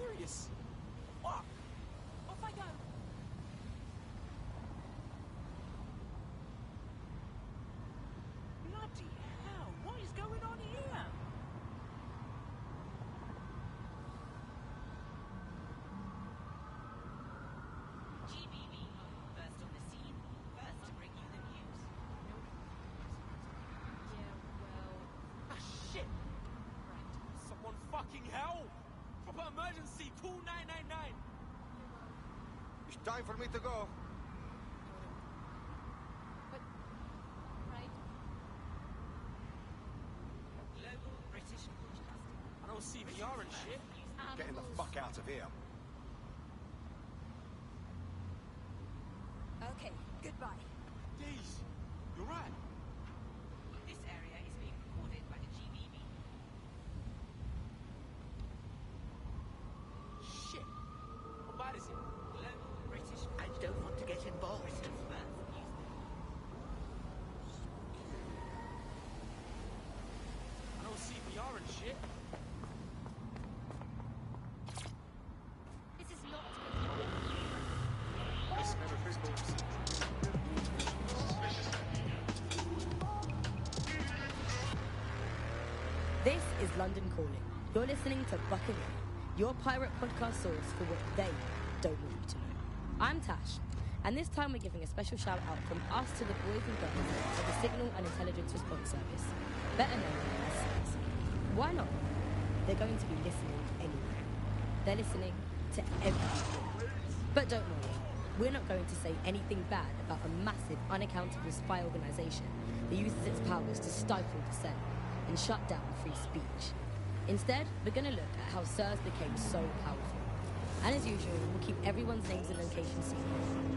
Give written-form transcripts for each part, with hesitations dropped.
serious. Fuck! Off I go. Bloody hell, what is going on here? GBB, first on the scene, first to bring you the news. Yeah, well... Ah, shit! Right. Someone fucking help! Proper emergency, call 999! It's time for me to go. But... Right. Global British Broadcasting. I don't see VR and shit. Getting the fuck out of here. Okay, goodbye. Days, you're right. This area is being recorded by the GBB. Shit. What bad is it? Global British I don't want to get involved. Britain's first news. I don't see VR and shit. This is not good. This is London Calling. You're listening to Buccaneer, your pirate podcast source for what they don't want you to know. I'm Tash, and this time we're giving a special shout out from us to the boys and girls of the Signal and Intelligence Response Service, better known as SIRS. Why not? They're going to be listening anyway. They're listening to everything. But don't worry, we're not going to say anything bad about a massive, unaccountable spy organisation that uses its powers to stifle dissent and shut down free speech. Instead, we're going to look at how SIRS became so powerful. And as usual, we'll keep everyone's names and locations secret,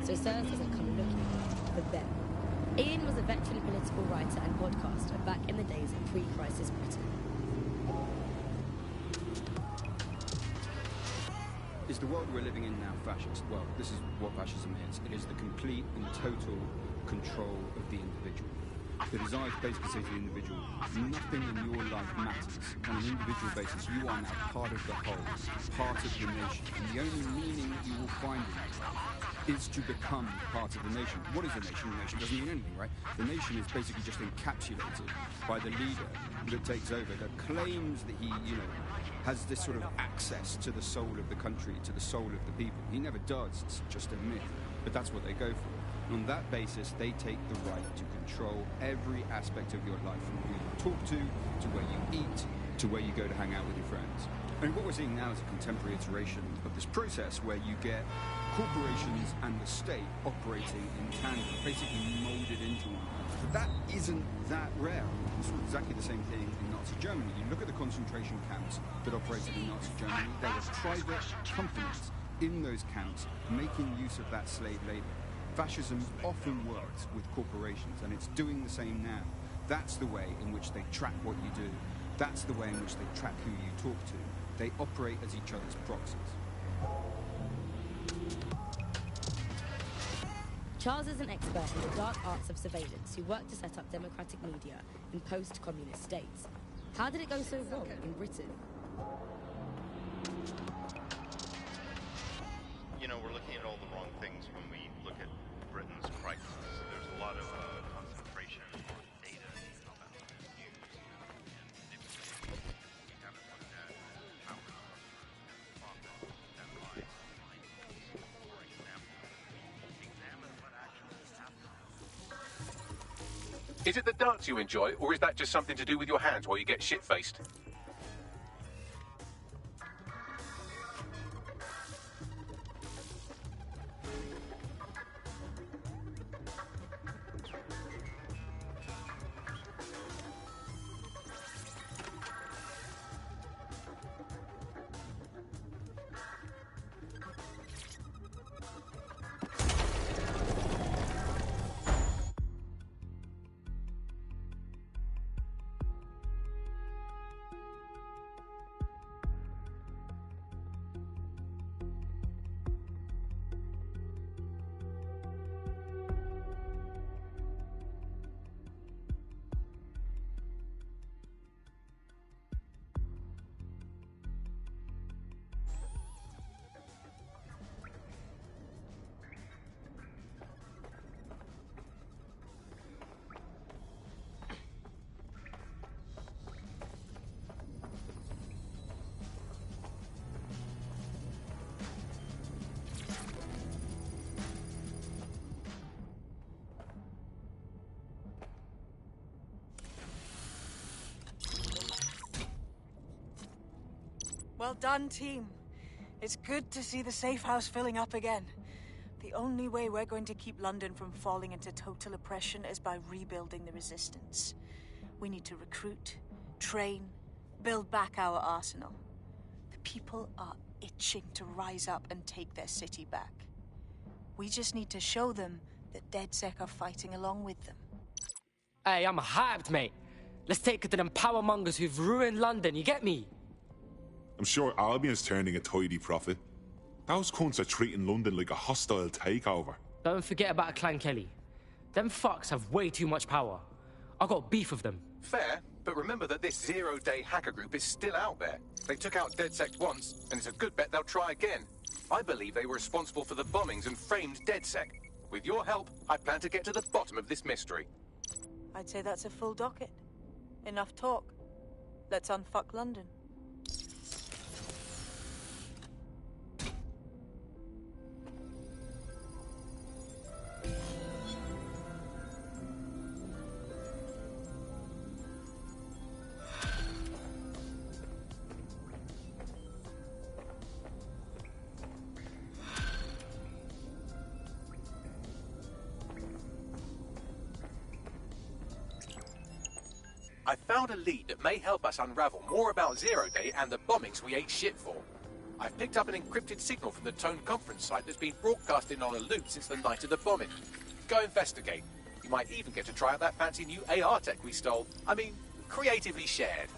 so SIRS doesn't come looking for them. Ian was a veteran political writer and podcaster back in the days of pre-crisis Britain. Is the world we're living in now fascist? Well, this is what fascism is. It is the complete and total control of the individual. The desire to basically say to the individual, nothing in your life matters. On an individual basis, you are now part of the whole, part of the nation. And the only meaning that you will find in it is to become part of the nation. What is a nation? A nation doesn't mean anything, right? The nation is basically just encapsulated by the leader that takes over, that claims that he, has this sort of access to the soul of the country, to the soul of the people. He never does, it's just a myth. But that's what they go for. And on that basis, they take the right to control every aspect of your life, from who you talk to where you eat, to where you go to hang out with your friends. And what we're seeing now is a contemporary iteration of this process where you get corporations and the state operating in tandem, basically molded into one another. But that isn't that rare. It's exactly the same thing in Nazi Germany. You look at the concentration camps that operated in Nazi Germany, there were private companies in those camps making use of that slave labor. Fascism often works with corporations, and it's doing the same now. That's the way in which they track what you do. That's the way in which they track who you talk to. They operate as each other's proxies. Charles is an expert in the dark arts of surveillance who worked to set up democratic media in post-communist states. How did it go so wrong in Britain? We're looking at all the wrong things when we look at Britain's crisis. There's a lot of concentration on data about news. And we haven't looked at power structures that lies behind these. For example, examine what actually happened. Is it the dance you enjoy, or is that just something to do with your hands while you get shit-faced? Well done, team. It's good to see the safe house filling up again. The only way we're going to keep London from falling into total oppression is by rebuilding the resistance. We need to recruit, train, build back our arsenal. The people are itching to rise up and take their city back. We just need to show them that DedSec are fighting along with them. Hey, I'm hyped, mate. Let's take it to them power mongers who've ruined London, you get me? I'm sure Albion's turning a tidy profit. Those cunts are treating London like a hostile takeover. Don't forget about Clan Kelly. Them fucks have way too much power. I got beef with them. Fair, but remember that this zero-day hacker group is still out there. They took out DedSec once, and it's a good bet they'll try again. I believe they were responsible for the bombings and framed DedSec. With your help, I plan to get to the bottom of this mystery. I'd say that's a full docket. Enough talk. Let's unfuck London. I found a lead that may help us unravel more about Zero Day and the bombings we ate shit for. I've picked up an encrypted signal from the Tone conference site that's been broadcasting on a loop since the night of the bombing. Go investigate. You might even get to try out that fancy new AR tech we stole. I mean, creatively shared.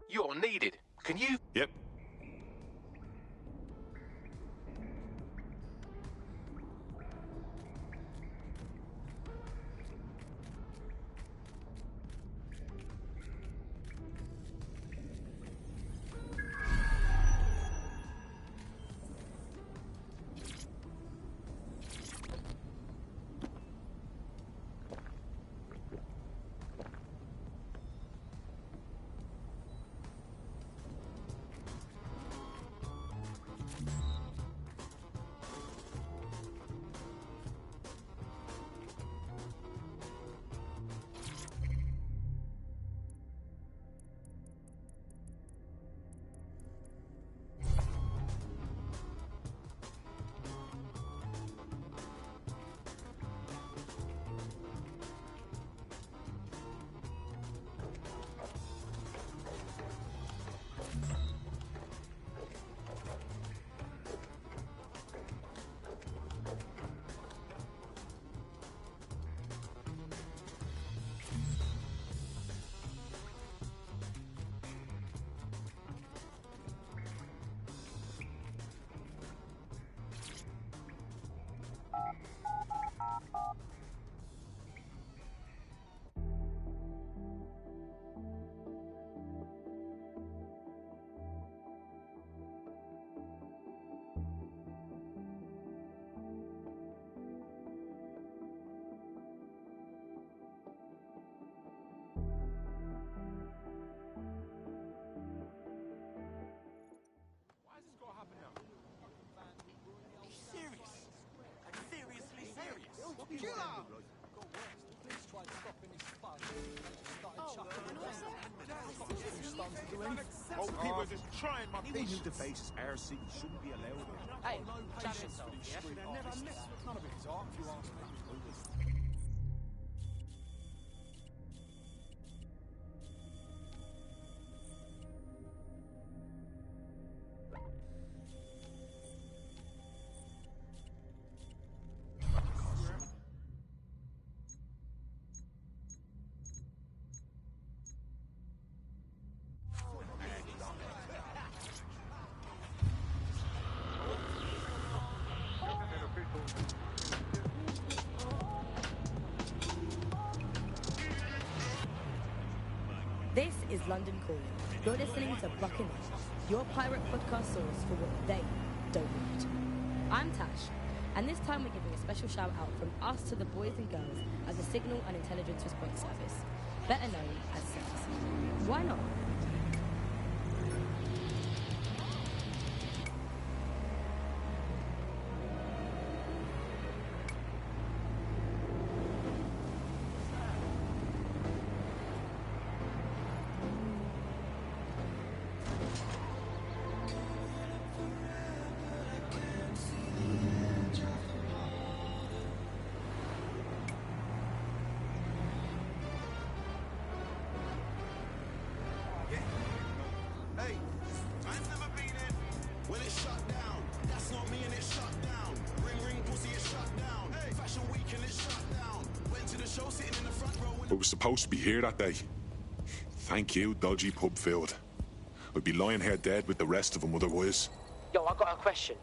You're needed. Can you? Yep. Oh, people are just trying my patience. New defaces our city shouldn't be allowed. Hey, champion zone, yeah? None of it is art, if you ask me. This is London Calling. You're listening to Buccaneer, your pirate podcast source for what they don't want you to know. I'm Tash, and this time we're giving a special shout out from us to the boys and girls at the Signal and Intelligence Response Service, better known as SIRS. Why not? But we're supposed to be here that day. Thank you, dodgy pub field. I'd be lying here dead with the rest of them otherwise. Yo, I got a question.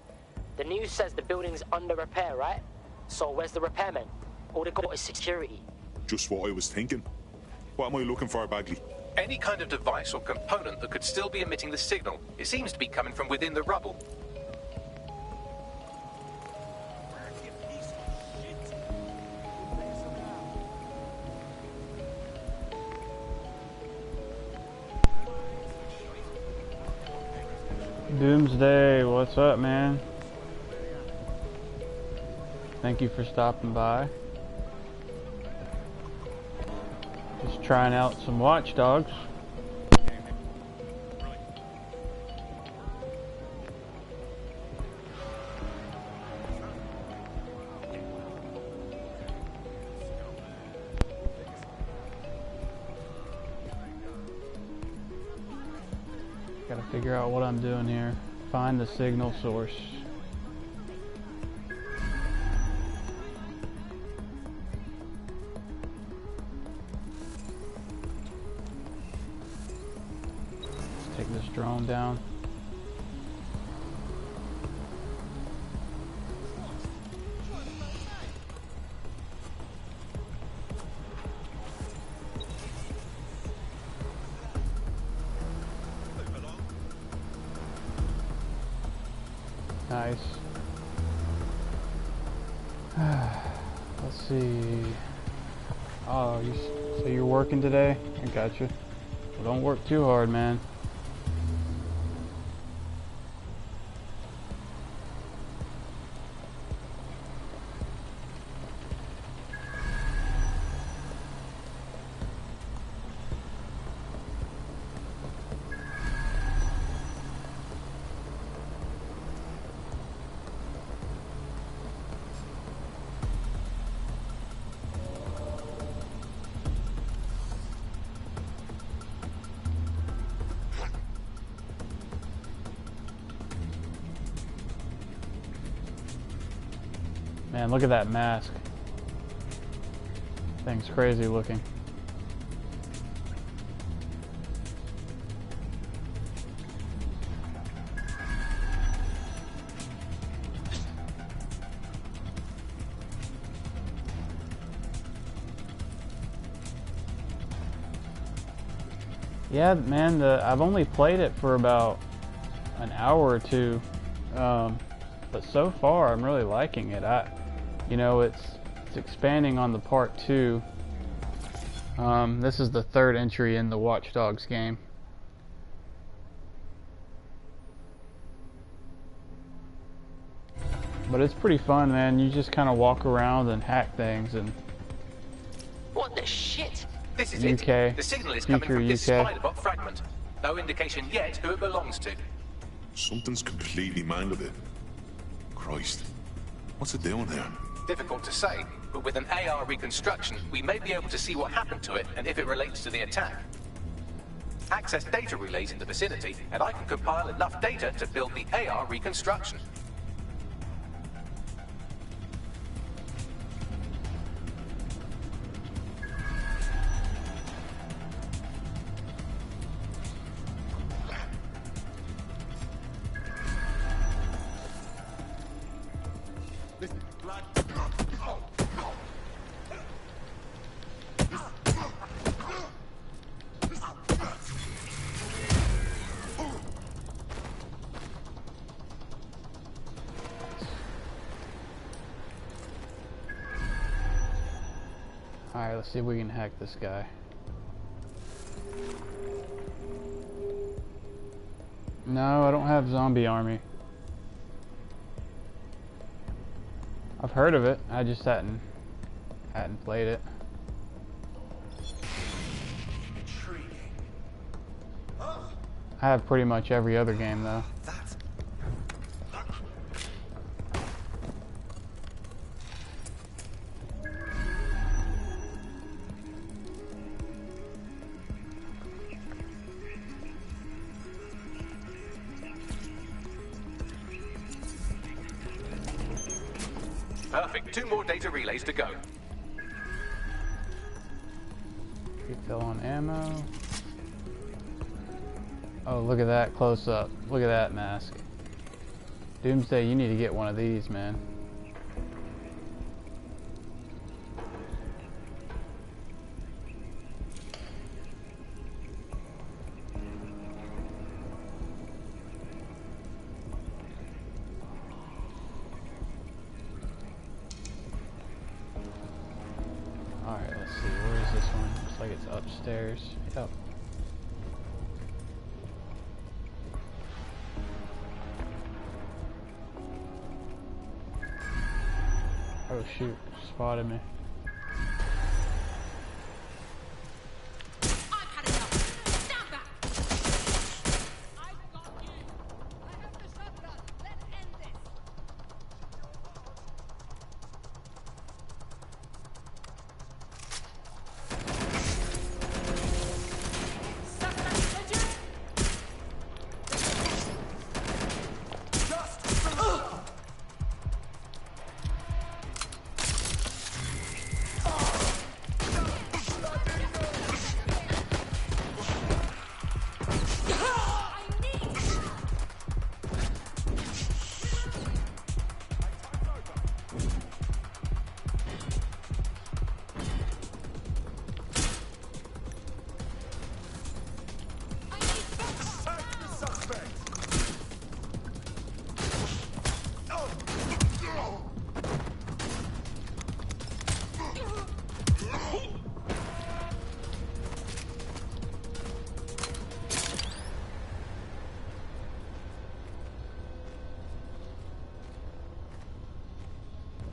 The news says the building's under repair, right? So where's the repairmen? All they got is security. Just what I was thinking. What am I looking for, Bagley? Any kind of device or component that could still be emitting the signal. It seems to be coming from within the rubble. Doomsday, what's up, man? Thank you for stopping by. Just trying out some Watch Dogs. Gotta figure out what I'm doing here. Find the signal source. Let's take this drone down. Nice. Let's see. Oh, so you're working today? I gotcha. Well, don't work too hard, man. Man, look at that mask. Thing's crazy looking. Yeah, man, I've only played it for about an hour or two, but so far I'm really liking it. You know, it's expanding on the part 2. This is the 3rd entry in the Watch Dogs game. But it's pretty fun, man. You just kind of walk around and hack things and... What the shit? This is UK. it. The signal is coming Future from this UK. Spider-Bot fragment. No indication yet who it belongs to. Something's completely mangled it. Christ. What's it doing here? Difficult to say, but with an AR reconstruction, we may be able to see what happened to it and if it relates to the attack. Access data relays in the vicinity, and I can compile enough data to build the AR reconstruction. Alright, let's see if we can hack this guy. No, I don't have zombie army. I've heard of it, I just hadn't played it. I have pretty much every other game though. Perfect. 2 more data relays to go. Refill on ammo. Oh, look at that close up. Look at that mask. Doomsday, you need to get one of these, man. Alright, let's see. Where is this one? Looks like it's upstairs. Yep. Oh shoot, spotted me.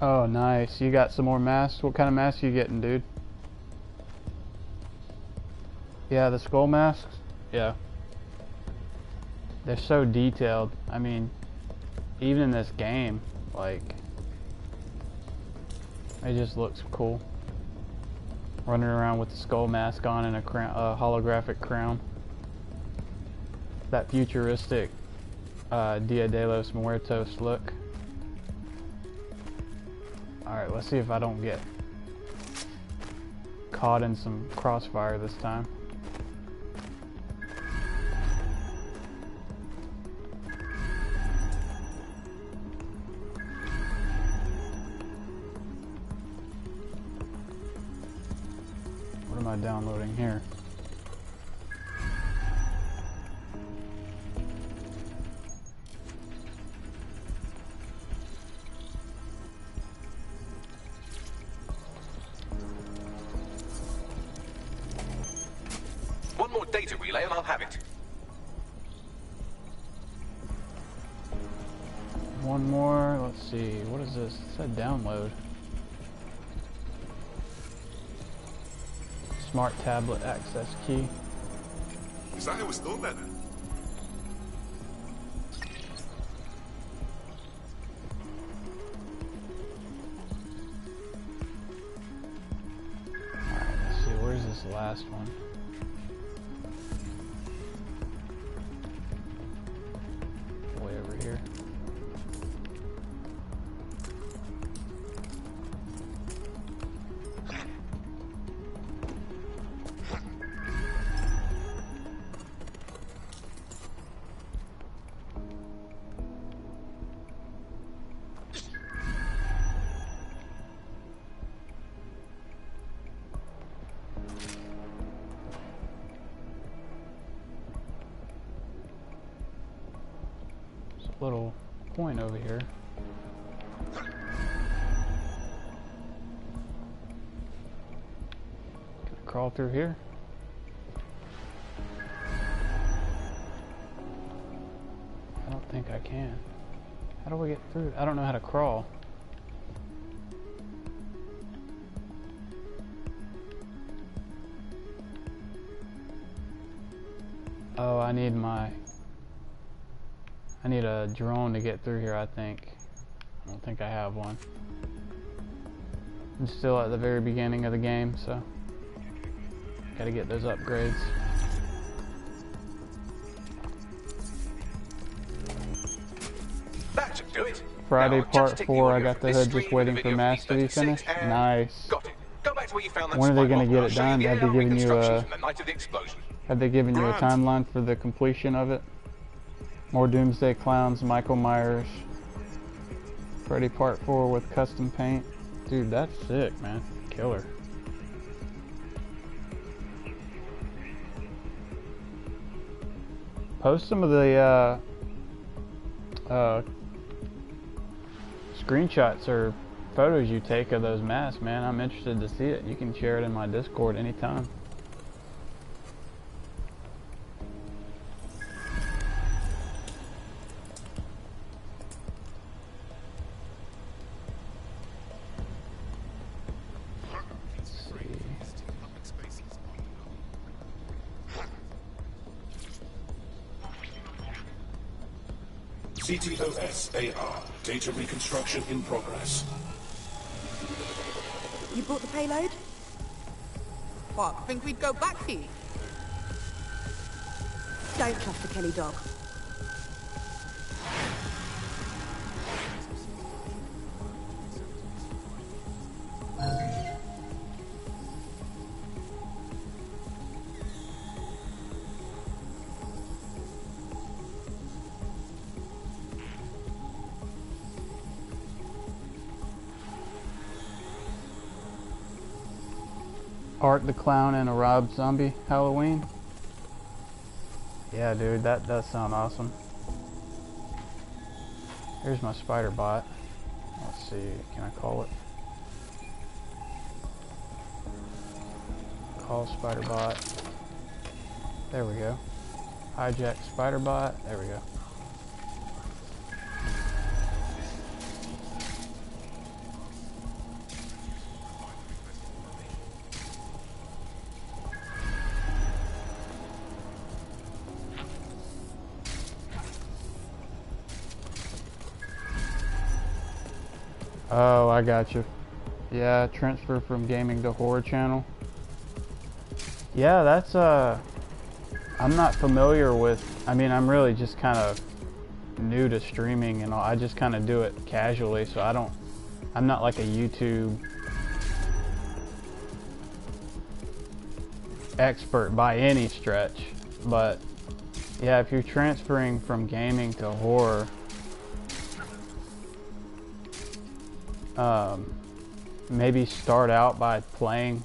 Oh, nice. You got some more masks? What kind of masks you getting, dude? Yeah, the skull masks? Yeah. They're so detailed. I mean, even in this game, like, it just looks cool. Running around with the skull mask on and a holographic crown. That futuristic Dia de los Muertos look. Alright, let's see if I don't get caught in some crossfire this time. What am I downloading here? One more data relay and I'll have it. One more, let's see, what is this? It said download. Smart tablet access key. Is that how it's done then? Alright, let's see, where's this last one? Way over here. Little point over here. Can I crawl through here? I don't think I can. How do we get through? I don't know how to crawl. Oh, I need a drone to get through here, I think. I don't think I have one. I'm still at the very beginning of the game, so gotta get those upgrades. That should do it. Friday Now, part just 4, I take the got the audio hood from just this waiting stream for Mass to be finished. and Nice. Got it. Go back to where you found that When are they spy gonna bot, get and it I'll show done? you the Have they AR given you reconstructions a from the night of the explosion. Have they given you a timeline for the completion of it? More Doomsday Clowns, Michael Myers, Freddy Part 4 with custom paint. Dude, that's sick, man. Killer. Post some of the screenshots or photos you take of those masks, man. I'm interested to see it. You can share it in my Discord anytime. CTOS-AR. Data reconstruction in progress. You brought the payload? What, think we'd go back here? Don't trust the Kelly dog. Art the Clown and a Rob Zombie Halloween. Yeah, dude, that does sound awesome. Here's my spider bot. Let's see, can I call it? Call spider bot. There we go. Hijack spider bot. There we go. Oh, I got you. Yeah, transfer from gaming to horror channel. Yeah, that's I'm not familiar with, I mean, I'm really just kind of new to streaming and all. I just kind of do it casually, so I'm not like a YouTube expert by any stretch. But yeah, if you're transferring from gaming to horror, maybe start out by playing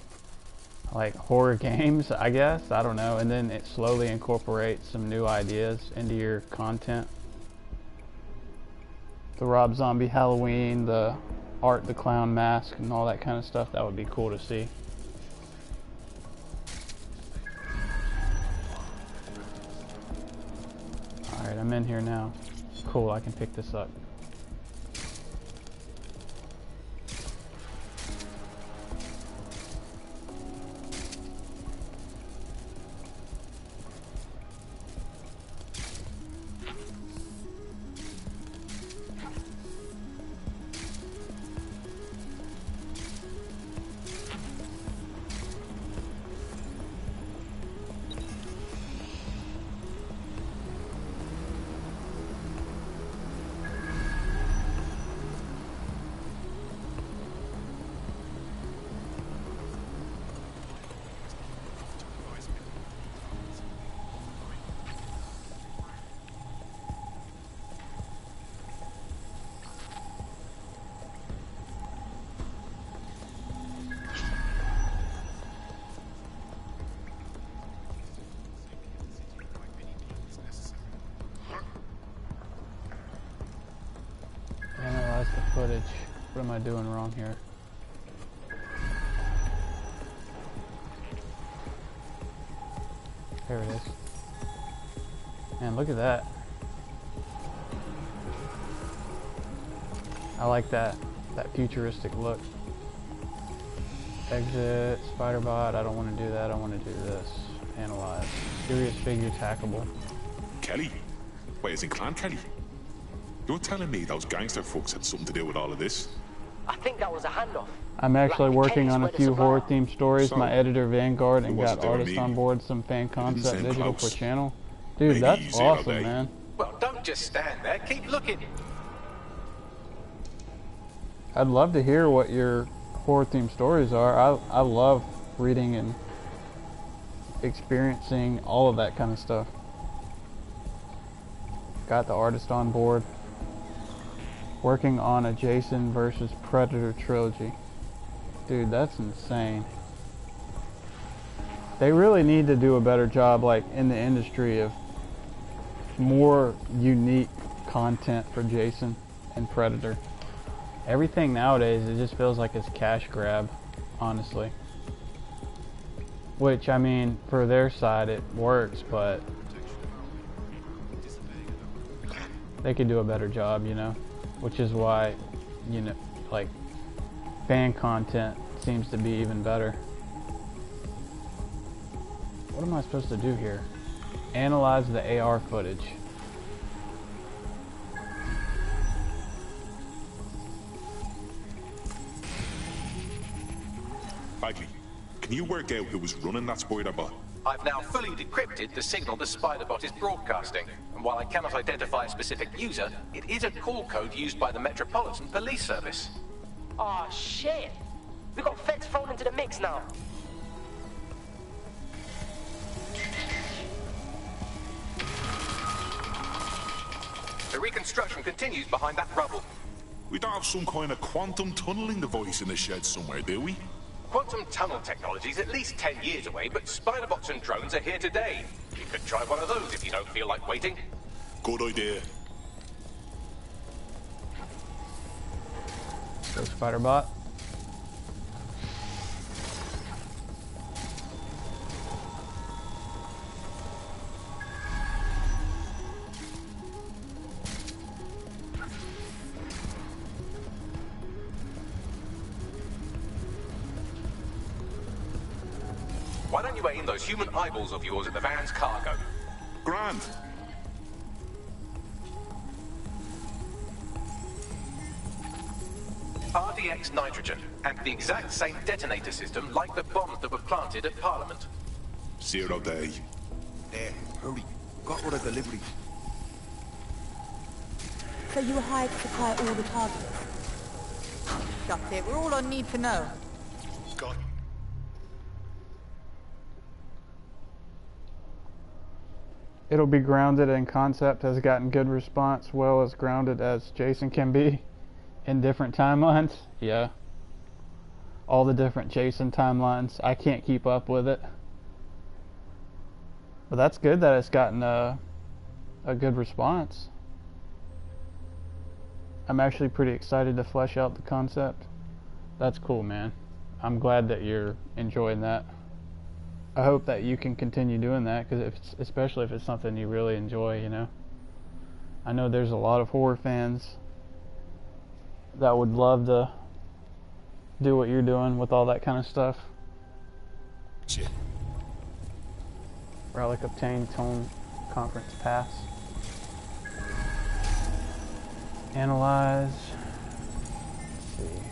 like horror games, I guess. I don't know, and then it slowly incorporates some new ideas into your content. The Rob Zombie Halloween, the Art the Clown mask, and all that kind of stuff. That would be cool to see. Alright, I'm in here now. Cool, I can pick this up. am I doing wrong here? There it is. Man, look at that. I like that futuristic look. Exit, Spiderbot, I don't want to do that, I want to do this. Analyze. Serious figure tackable. Kelly? Wait, is it Clan Kelly? You're telling me those gangster folks had something to do with all of this? I think that was a handoff. I'm actually working on a few horror-themed stories. So, My editor, Vanguard, and got there artists me? on board, some fan concept send digital Klaus. for channel. Dude, Maybe that's Zero awesome, Day. man. Well, don't just stand there. Keep looking. I'd love to hear what your horror-themed stories are. I love reading and experiencing all of that kind of stuff. Got the artist on board. Working on a Jason versus Predator trilogy. Dude, that's insane. They really need to do a better job, like, in the industry of more unique content for Jason and Predator. Everything nowadays, it just feels like it's cash grab, honestly. Which, I mean, for their side it works, but they could do a better job, you know? Which is why, you know, like, fan content seems to be even better. What am I supposed to do here? Analyze the AR footage. Bagley, can you work out who was running that spider bot? I've now fully decrypted the signal the Spiderbot is broadcasting, and while I cannot identify a specific user, it is a call code used by the Metropolitan Police Service. Oh shit! We got feds thrown into the mix now. The reconstruction continues behind that rubble. We don't have some kind of quantum tunneling device in the shed somewhere, do we? Quantum tunnel technology is at least 10 years away, but Spiderbots and drones are here today. You could try one of those if you don't feel like waiting. Good idea. Go Spiderbot. Why don't you aim those human eyeballs of yours at the van's cargo? Grand. RDX nitrogen, and the exact same detonator system like the bombs that were planted at Parliament. 0 Day. There, hurry. Got what a delivery. So you were hired to supply all the targets? That's it. We're all I need to know. Scott. It'll be grounded and concept has gotten good response, well as grounded as Jason can be in different timelines. Yeah. All the different Jason timelines. I can't keep up with it. But that's good that it's gotten a good response. I'm actually pretty excited to flesh out the concept. That's cool, man. I'm glad that you're enjoying that. I hope that you can continue doing that, because especially if it's something you really enjoy, you know. I know there's a lot of horror fans that would love to do what you're doing with all that kind of stuff. Shit. Relic obtained, tone conference pass. Analyze. Let's see.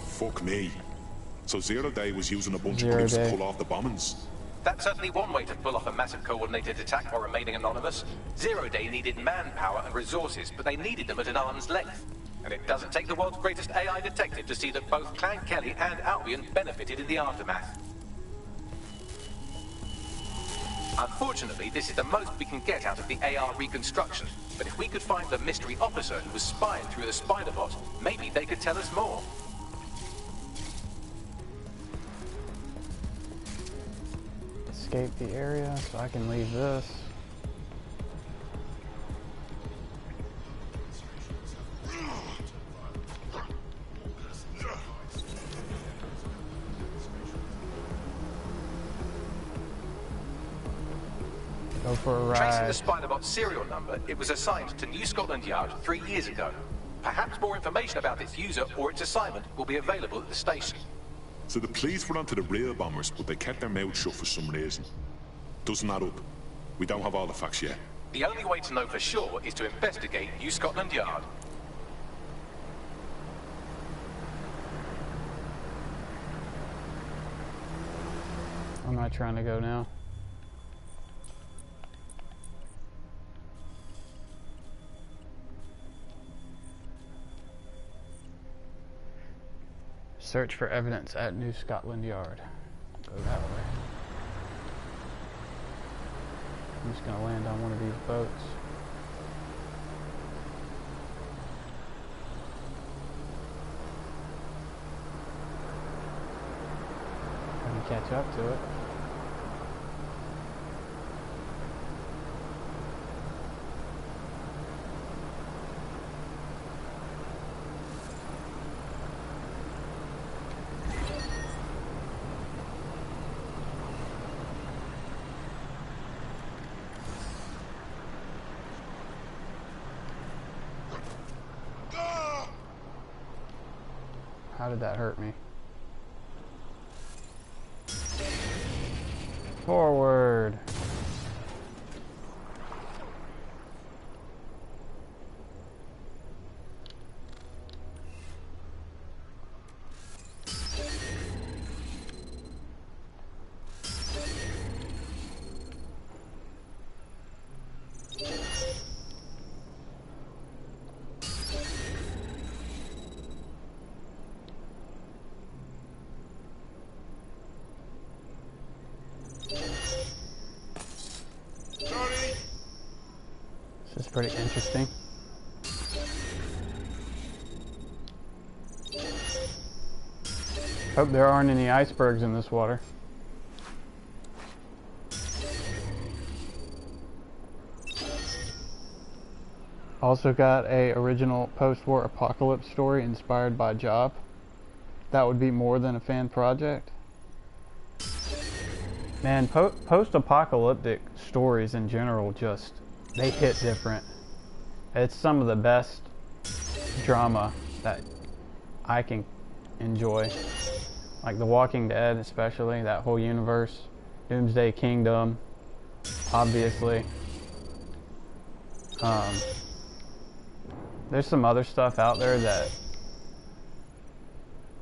Fuck me. So 0 Day was using a bunch 0 of creeps Day. to pull off the bombings. That's certainly one way to pull off a massive coordinated attack while remaining anonymous. 0 Day needed manpower and resources, but they needed them at an arm's length. And it doesn't take the world's greatest AI detective to see that both Clan Kelly and Albion benefited in the aftermath. Unfortunately, this is the most we can get out of the AR reconstruction, but if we could find the mystery officer who was spying through the Spiderbot, maybe they could tell us more. Escape the area so I can leave this. Go for a Tracing ride. the Spider-Bot serial number, it was assigned to New Scotland Yard 3 years ago. Perhaps more information about its user or its assignment will be available at the station. So the police were onto the real bombers, but they kept their mouths shut for some reason. Doesn't add up. We don't have all the facts yet. The only way to know for sure is to investigate New Scotland Yard. I'm not trying to go now. Search for evidence at New Scotland Yard. Go that way. I'm just gonna land on one of these boats. Trying to catch up to it. How did that hurt me? Forward. This is pretty interesting. Hope there aren't any icebergs in this water. Also got a original post-war apocalypse story inspired by Job. That would be more than a fan project. Man, post-apocalyptic stories in general just, they hit different. It's some of the best drama that I can enjoy. Like The Walking Dead especially, that whole universe. Doomsday Kingdom, obviously. There's some other stuff out there that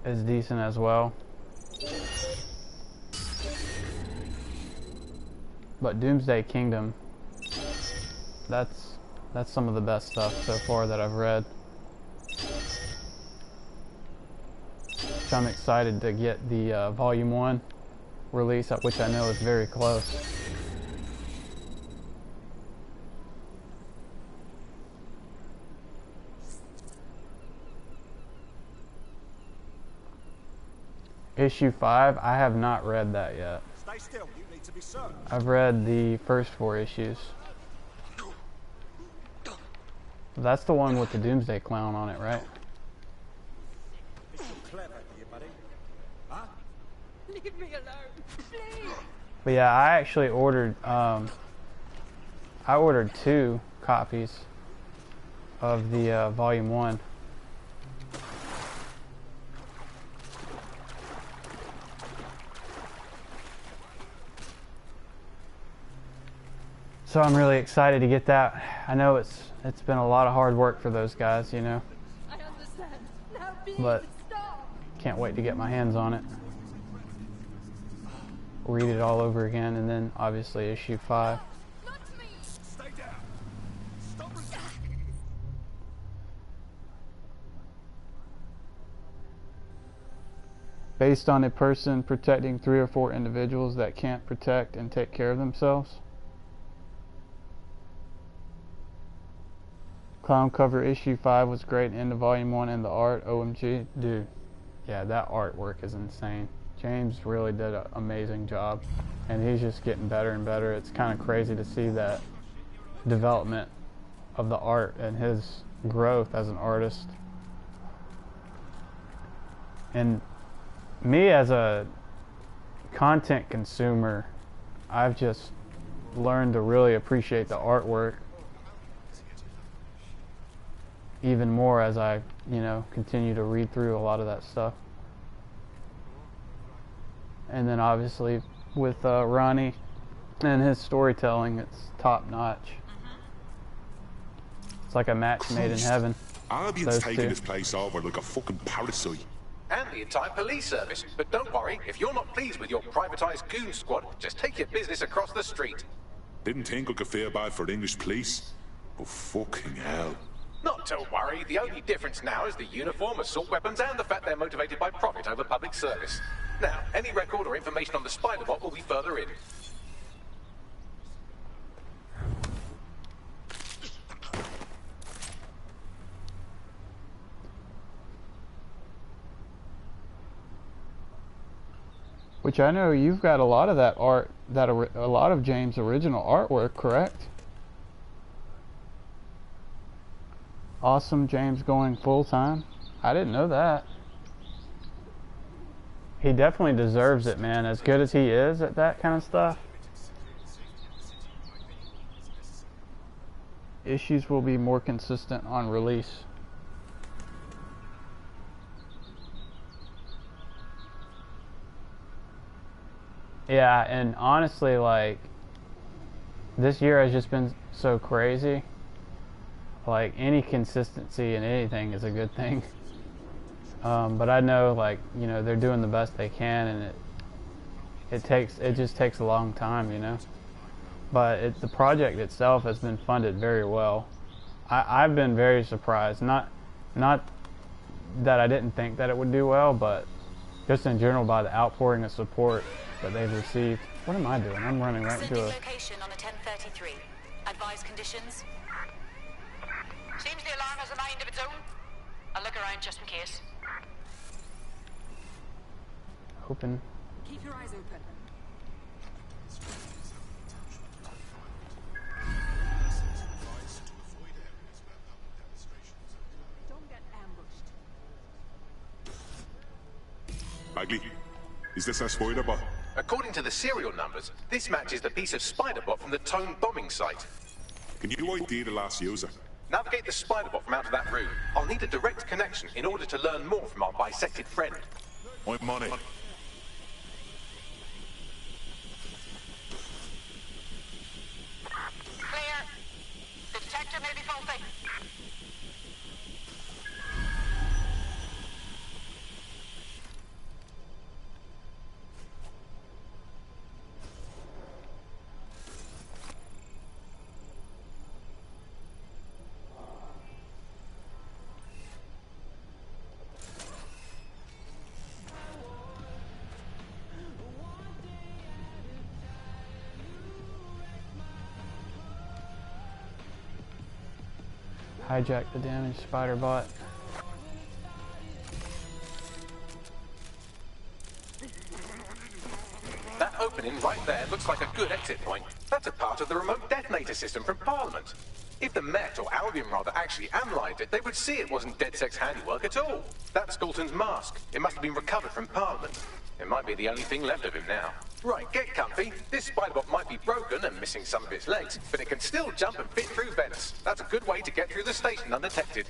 is decent as well. But Doomsday Kingdom, that's some of the best stuff so far that I've read. So I'm excited to get the Volume 1 release, which I know is very close. Issue 5, I have not read that yet. Stay still. You need to be searched. I've read the first 4 issues. That's the one with the Doomsday Clown on it, right? It's so clever, you buddy. Huh? Leave me alone, please. But yeah, I actually ordered, I ordered 2 copies of the Volume 1. So I'm really excited to get that. I know it's been a lot of hard work for those guys, you know. I understand. Now, please, But stop. can't wait to get my hands on it. Read it all over again, and then obviously issue 5. Stay down. Stop. Based on a person protecting 3 or 4 individuals that can't protect and take care of themselves. Clown cover issue 5 was great. End of volume 1 and the art, OMG. Dude, yeah, that artwork is insane. James really did an amazing job, and he's just getting better and better. It's kind of crazy to see that development of the art and his growth as an artist. And me as a content consumer, I've just learned to really appreciate the artwork even more as I, you know, continue to read through a lot of that stuff. And then obviously with Ronnie and his storytelling, it's top notch. It's like a match made in heaven. Albion's taking this place over like a fucking parasite. And the entire police service. But don't worry, if you're not pleased with your privatized goon squad, just take your business across the street. Didn't think I could feel bad for the English police, but fucking hell. Not to worry, the only difference now is the uniform, assault weapons, and the fact they're motivated by profit over public service. Now, any record or information on the Spider-Bot will be further in. Which I know you've got a lot of that art, a lot of James' original artwork, correct? Awesome James going full-time? I didn't know that. He definitely deserves it, man. As good as he is at that kind of stuff. Issues will be more consistent on release. Yeah, and honestly, like, this year has just been so crazy. Like, any consistency in anything is a good thing. But I know, like, you know, they're doing the best they can, and it just takes a long time, you know. But the project itself has been funded very well. I've been very surprised. Not that I didn't think that it would do well, but just in general by the outpouring of support that they've received. What am I doing? I'm running right into a... location on a 1033. Advise conditions. Seems the alarm has a mind of its own. I'll look around just in case. Open. Keep your eyes open. Don't get ambushed. Bagley, is this a Spider-Bot? According to the serial numbers, this matches the piece of Spider-Bot from the Tone bombing site. Can you ID the last user? Navigate the Spider-Bot from out of that room. I'll need a direct connection in order to learn more from our bisected friend. I'm on it. Clear. The detector may be faulty. Hijack the damaged Spider-Bot. That opening right there looks like a good exit point. That's a part of the remote detonator system from Parliament. If the Met, or Albion rather, actually analysed it, they would see it wasn't DedSec's handiwork at all. That's Galton's mask. It must have been recovered from Parliament. It might be the only thing left of him now. Right, get comfy. This Spider-Bot might be broken and missing some of its legs, but it can still jump and fit through vents. That's a good way to get through the station undetected.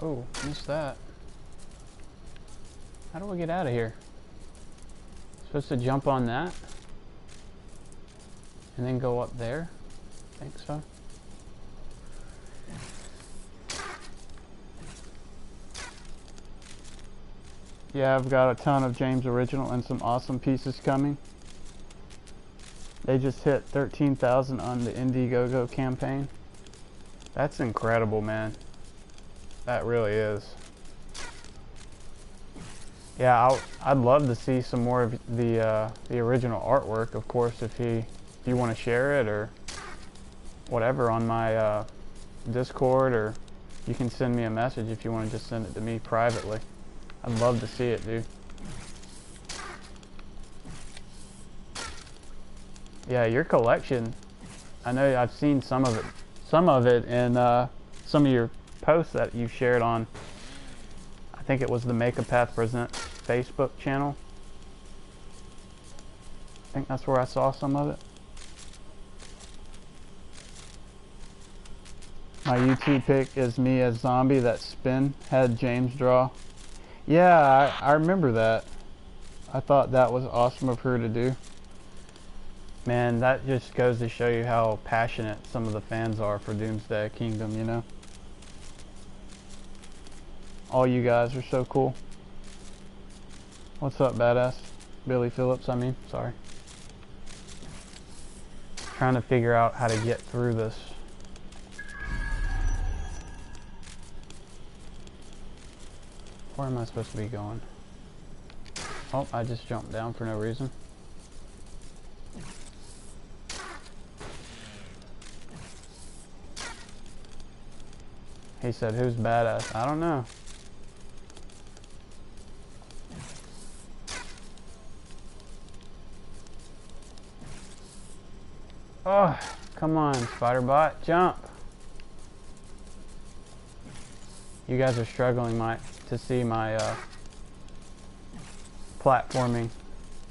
Oh, missed that. How do I get out of here? Supposed to jump on that? And then go up there? I think so. Yeah, I've got a ton of James Original and some awesome pieces coming. They just hit 13,000 on the Indiegogo campaign. That's incredible, man. That really is. Yeah, I'd love to see some more of the original artwork, of course, if you want to share it or whatever on my Discord, or you can send me a message if you want to just send it to me privately. I'd love to see it, dude. Yeah, your collection, I know I've seen some of it in some of your posts that you shared on, I think it was the Make a Path Presents Facebook channel. I think that's where I saw some of it. My YouTube pic is me as Zombie that Spin had James draw. Yeah, I remember that. I thought that was awesome of her to do. Man, that just goes to show you how passionate some of the fans are for Doomsday Kingdom, you know? All you guys are so cool. What's up, badass? Billy Phillips, I mean, sorry. Trying to figure out how to get through this. Where am I supposed to be going? Oh, I just jumped down for no reason. He said, who's badass? I don't know. Oh, come on, Spiderbot, jump. You guys are struggling to see my platforming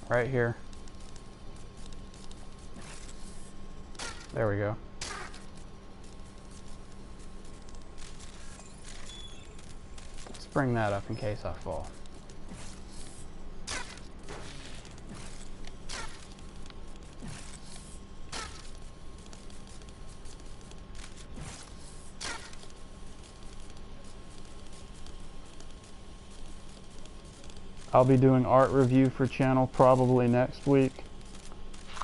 right here. There we go. Let's bring that up in case I fall. I'll be doing art review for channel probably next week.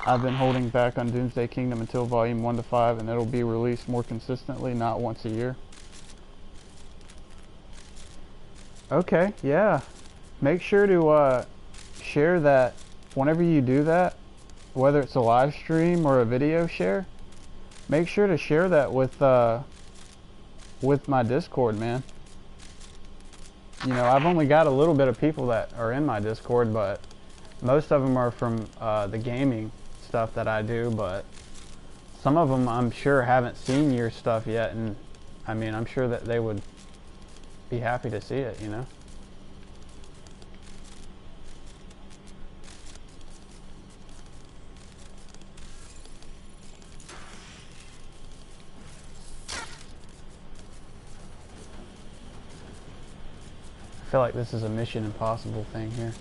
I've been holding back on Doomsday Kingdom until volume 1 to 5, and it'll be released more consistently, not once a year. Okay, yeah. Make sure to share that whenever you do that, whether it's a live stream or a video share. Make sure to share that with my Discord, man. You know, I've only got a little bit of people that are in my Discord, but most of them are from the gaming stuff that I do, but some of them I'm sure haven't seen your stuff yet, and I mean, I'm sure that they would be happy to see it, you know? I feel like this is a Mission Impossible thing here.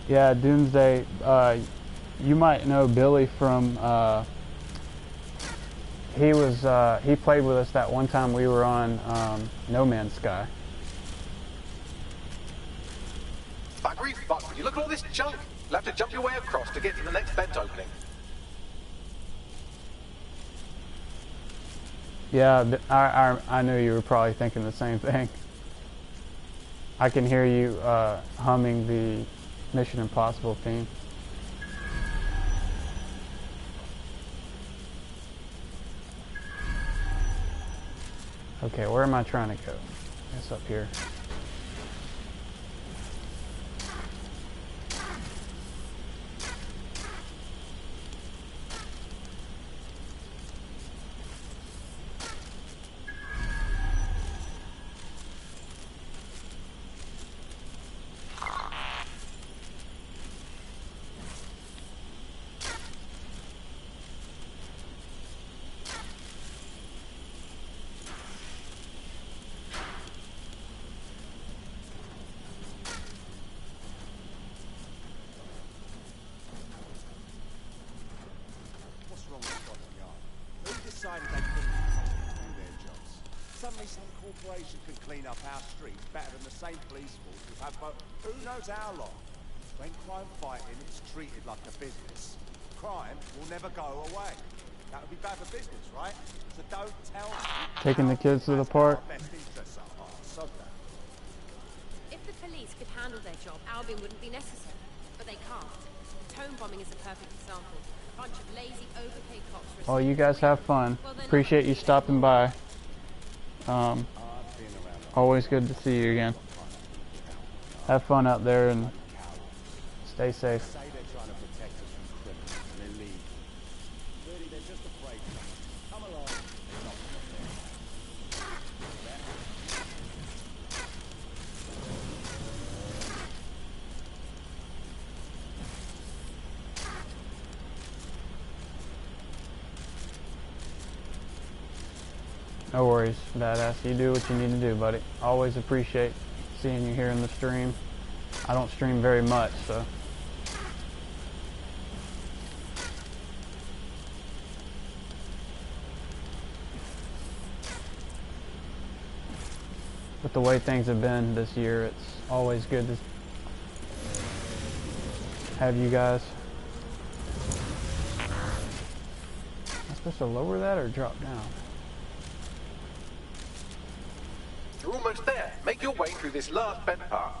Yeah, Doomsday, you might know Billy from he played with us that one time we were on No Man's Sky. Buggery fuck, would you look at all this junk? You'll have to jump your way across to get to the next vent opening. Yeah, I knew you were probably thinking the same thing. I can hear you humming the Mission Impossible theme. Okay, where am I trying to go? It's up here. corporation can clean up our streets better than the same police force we've had for who knows how long. When crime fighting is treated like a business, crime will never go away. That would be bad for business, right? So don't tell me... Taking the kids to the park. Best interests are hard, sod that. If the police could handle their job, Albion wouldn't be necessary. But they can't. Tone bombing is a perfect example. A bunch of lazy, overpaid cops... Well, you guys have fun. Appreciate you stopping by. Always good to see you again. Have fun out there and stay safe. Say they're trying to protect us from criminals and illegals. Really, they're just afraid someone come along and knock them No worries, badass. You do what you need to do, buddy. Always appreciate seeing you here in the stream. I don't stream very much, so. With the way things have been this year, it's always good to have you guys. Am I supposed to lower that or drop down? You're almost there. Make your way through this last bent part.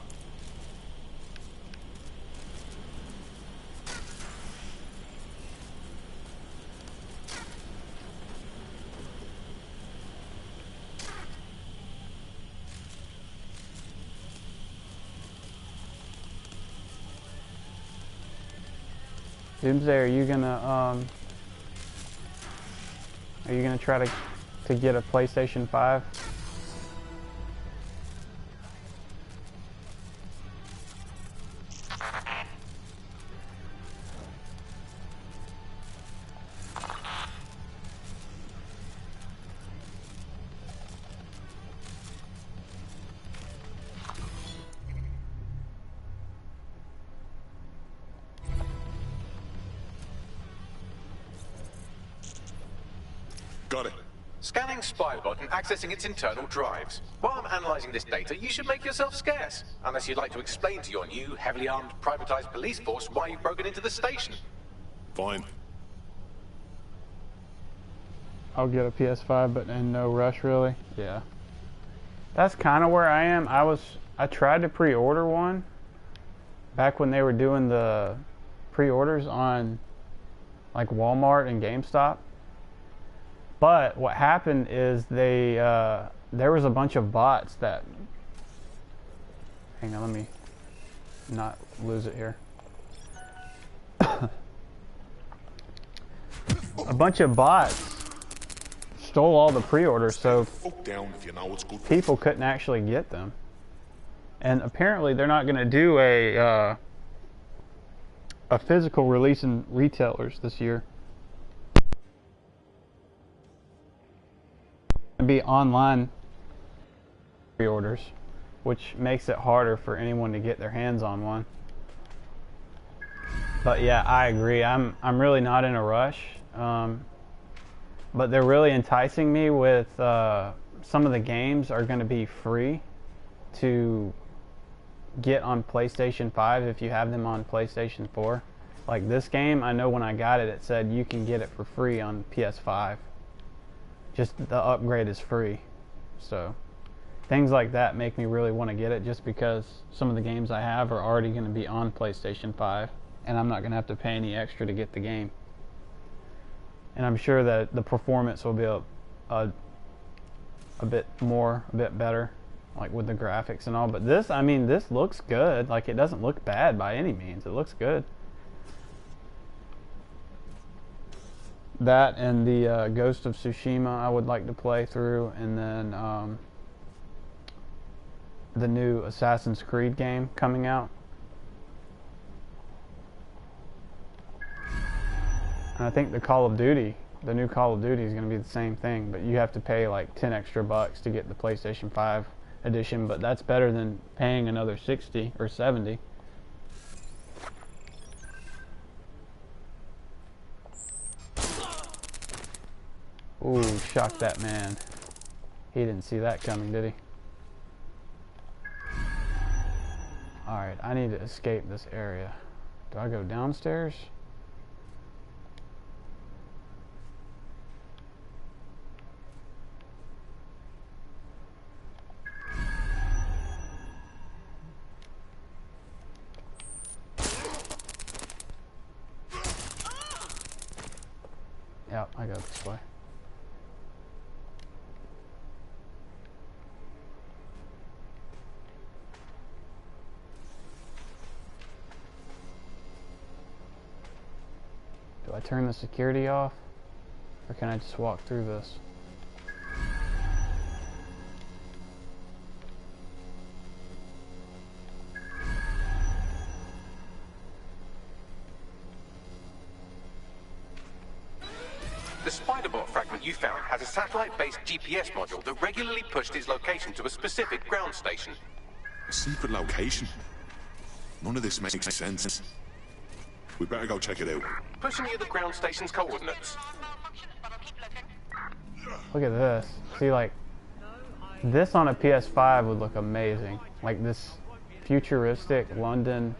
Doomsday, are you gonna try to get a PlayStation 5? Got it. Scanning Spybot and accessing its internal drives. While I'm analyzing this data, you should make yourself scarce. Unless you'd like to explain to your new, heavily armed, privatized police force why you've broken into the station. Fine. I'll get a PS5, but in no rush, really. Yeah. That's kind of where I am. I tried to pre-order one back when they were doing the pre-orders on like Walmart and GameStop. But what happened is there was a bunch of bots that... Hang on, let me not lose it here. A bunch of bots stole all the pre-orders, so people couldn't actually get them. And apparently they're not going to do a physical release in retailers this year. Be online pre-orders, which makes it harder for anyone to get their hands on one. But yeah, I agree. I'm really not in a rush. But they're really enticing me with some of the games are going to be free to get on PlayStation 5 if you have them on PlayStation 4. Like this game, I know when I got it, it said you can get it for free on PS5. Just the upgrade is free. So things like that make me really want to get it, just because some of the games I have are already going to be on PlayStation 5 and I'm not going to have to pay any extra to get the game. And I'm sure that the performance will be a bit better, like with the graphics and all. But this, I mean, this looks good. Like, it doesn't look bad by any means. It looks good. That and the Ghost of Tsushima I would like to play through, and then the new Assassin's Creed game coming out. And I think the new Call of Duty is going to be the same thing, but you have to pay like 10 extra bucks to get the PlayStation 5 edition, but that's better than paying another 60 or 70. Ooh, shocked that man. He didn't see that coming, did he? Alright, I need to escape this area. Do I go downstairs? Yep, I go this way. Do I turn the security off? Or can I just walk through this? The Spider-Bot fragment you found has a satellite-based GPS module that regularly pushed its location to a specific ground station. A secret location? None of this makes sense. We better go check it out. Pushing you the ground station's coordinates. Look at this. See, like, this on a PS5 would look amazing. Like this futuristic London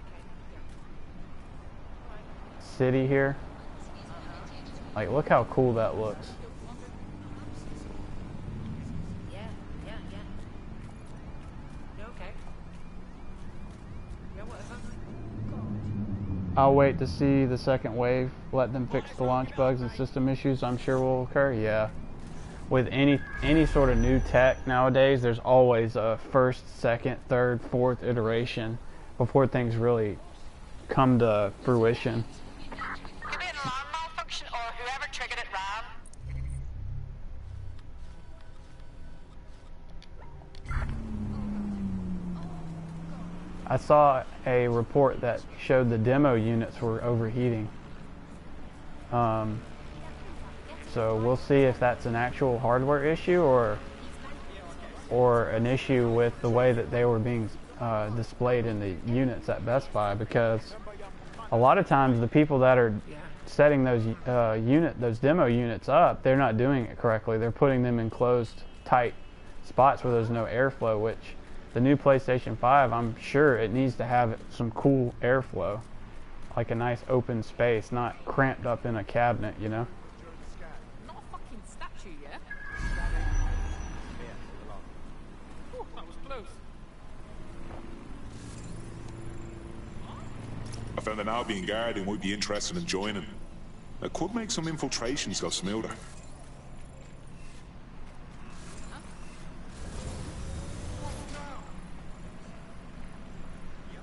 city here. Like, look how cool that looks. Yeah. You okay? Yeah, whatever. I'll wait to see the second wave. Let them fix the launch bugs and system issues I'm sure will occur. Yeah. With any sort of new tech nowadays, there's always a first, second, third, fourth iteration before things really come to fruition. Could be an alarm malfunction or whoever triggered it ran. I saw a report that showed the demo units were overheating. So we'll see if that's an actual hardware issue or an issue with the way that they were being displayed in the units at Best Buy, because a lot of times the people that are setting those those demo units up, they're not doing it correctly. They're putting them in closed, tight spots where there's no airflow, which the new PlayStation 5, I'm sure it needs to have some cool airflow, like a nice open space, not cramped up in a cabinet, you know? Not a fucking statue, yeah? Oh, that was close. I found an Albion guard who might be interested in joining. It could make some infiltrations go smoother.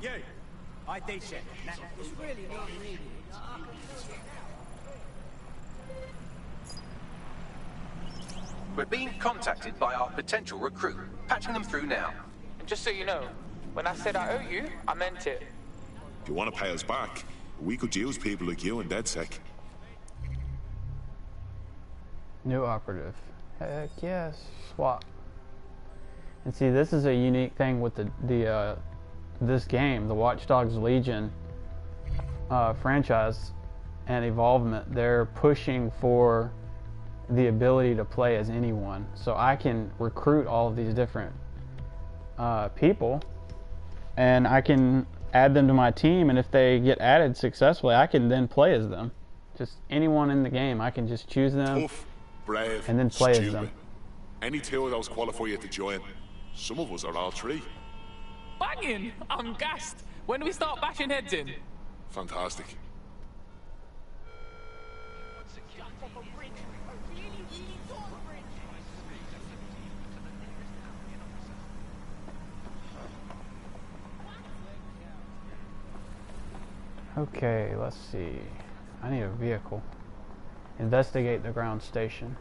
You! ID check. It's really not needed. We're being contacted by our potential recruit. Patching them through now. And just so you know, when I said I owe you, I meant it. If you want to pay us back, we could use people like you in DedSec. New operative. Heck yes, swap. And see, this is a unique thing with this game, the Watch Dogs Legion franchise and evolvement. They're pushing for the ability to play as anyone, so I can recruit all of these different people, and I can add them to my team, and if they get added successfully, I can then play as them. Just anyone in the game, I can just choose them. Tough, brave, and then play stupid. as them. Any two of those qualify you to join. Some of us are all three. Banging! I'm gassed. When do we start bashing heads in? Fantastic. Okay, let's see. I need a vehicle. Investigate the ground station.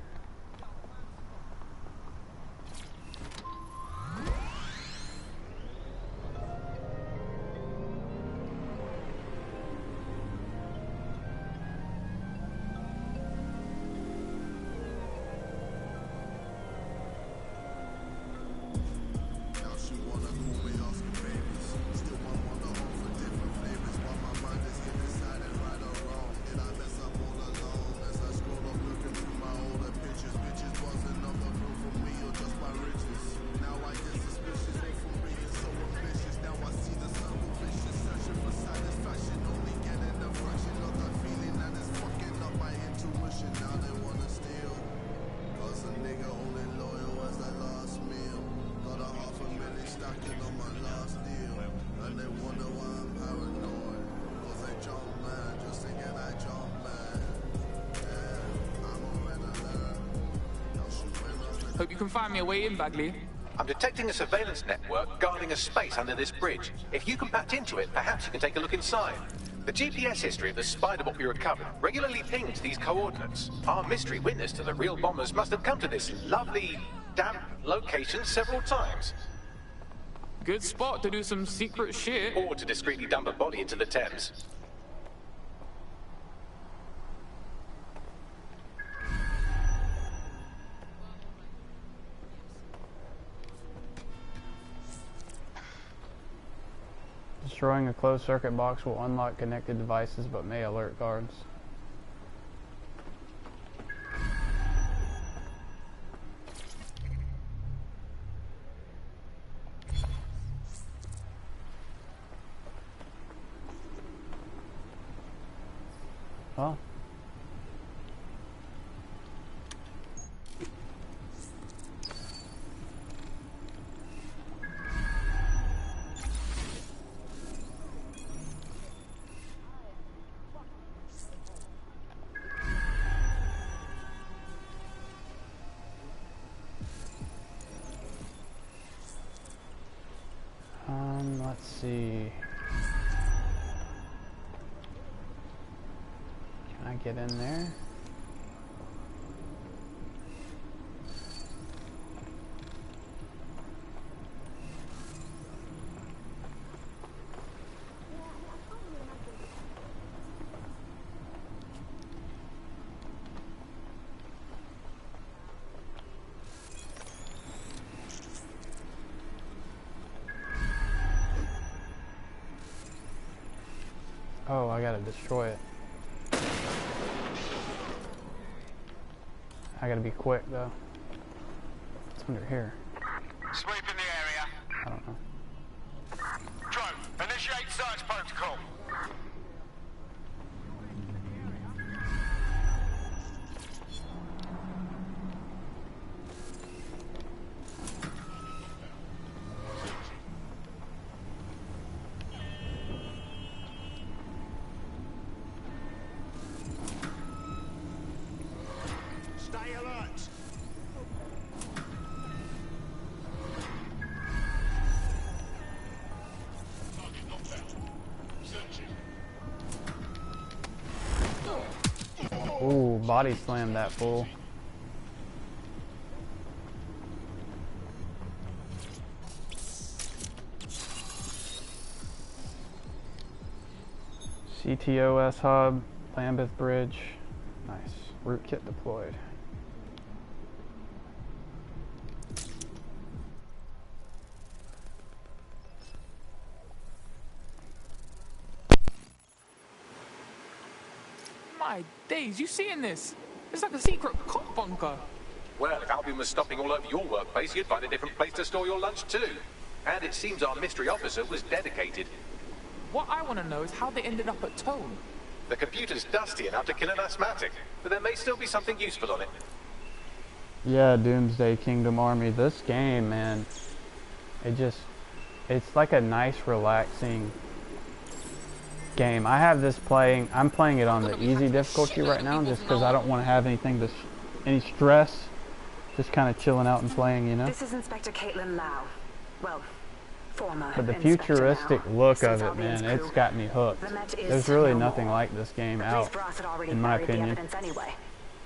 you can find me a way in, Bagley. I'm detecting a surveillance network guarding a space under this bridge. If you can patch into it, perhaps you can take a look inside. The GPS history of the spider bot we recovered regularly pings these coordinates. Our mystery witness to the real bombers must have come to this lovely, damp location several times. Good spot to do some secret shit. Or to discreetly dump a body into the Thames. Destroying a closed circuit box will unlock connected devices but may alert guards. Oh. Let's see. Can I get in there? Oh, I gotta destroy it. I gotta be quick though. It's under here. Sweep in the area. I don't know. Drone, initiate search protocol. Stay alert. Ooh, body slammed that fool. CTOS hub, Lambeth Bridge. Nice. Root kit deployed. My days, you seeing this? It's like a secret cop bunker. Well, if Albion was stopping all over your workplace, you'd find a different place to store your lunch too. And it seems our mystery officer was dedicated. What I want to know is how they ended up at Tone. The computer's dusty enough to kill an asthmatic, but there may still be something useful on it. Yeah, Doomsday Kingdom Army. This game, man, it's like a nice, relaxing game. I have this playing, I'm playing it on the easy difficulty right now just because I don't want to have any stress. Just kind of chilling out and playing, you know? This is Inspector Caitlin Lau. Well, former But the Inspector futuristic Lau. look Since of it, Albion's man, crew, it's got me hooked. the Met is There's really no nothing more. like this game The out, police brass had already in my buried the opinion. evidence anyway.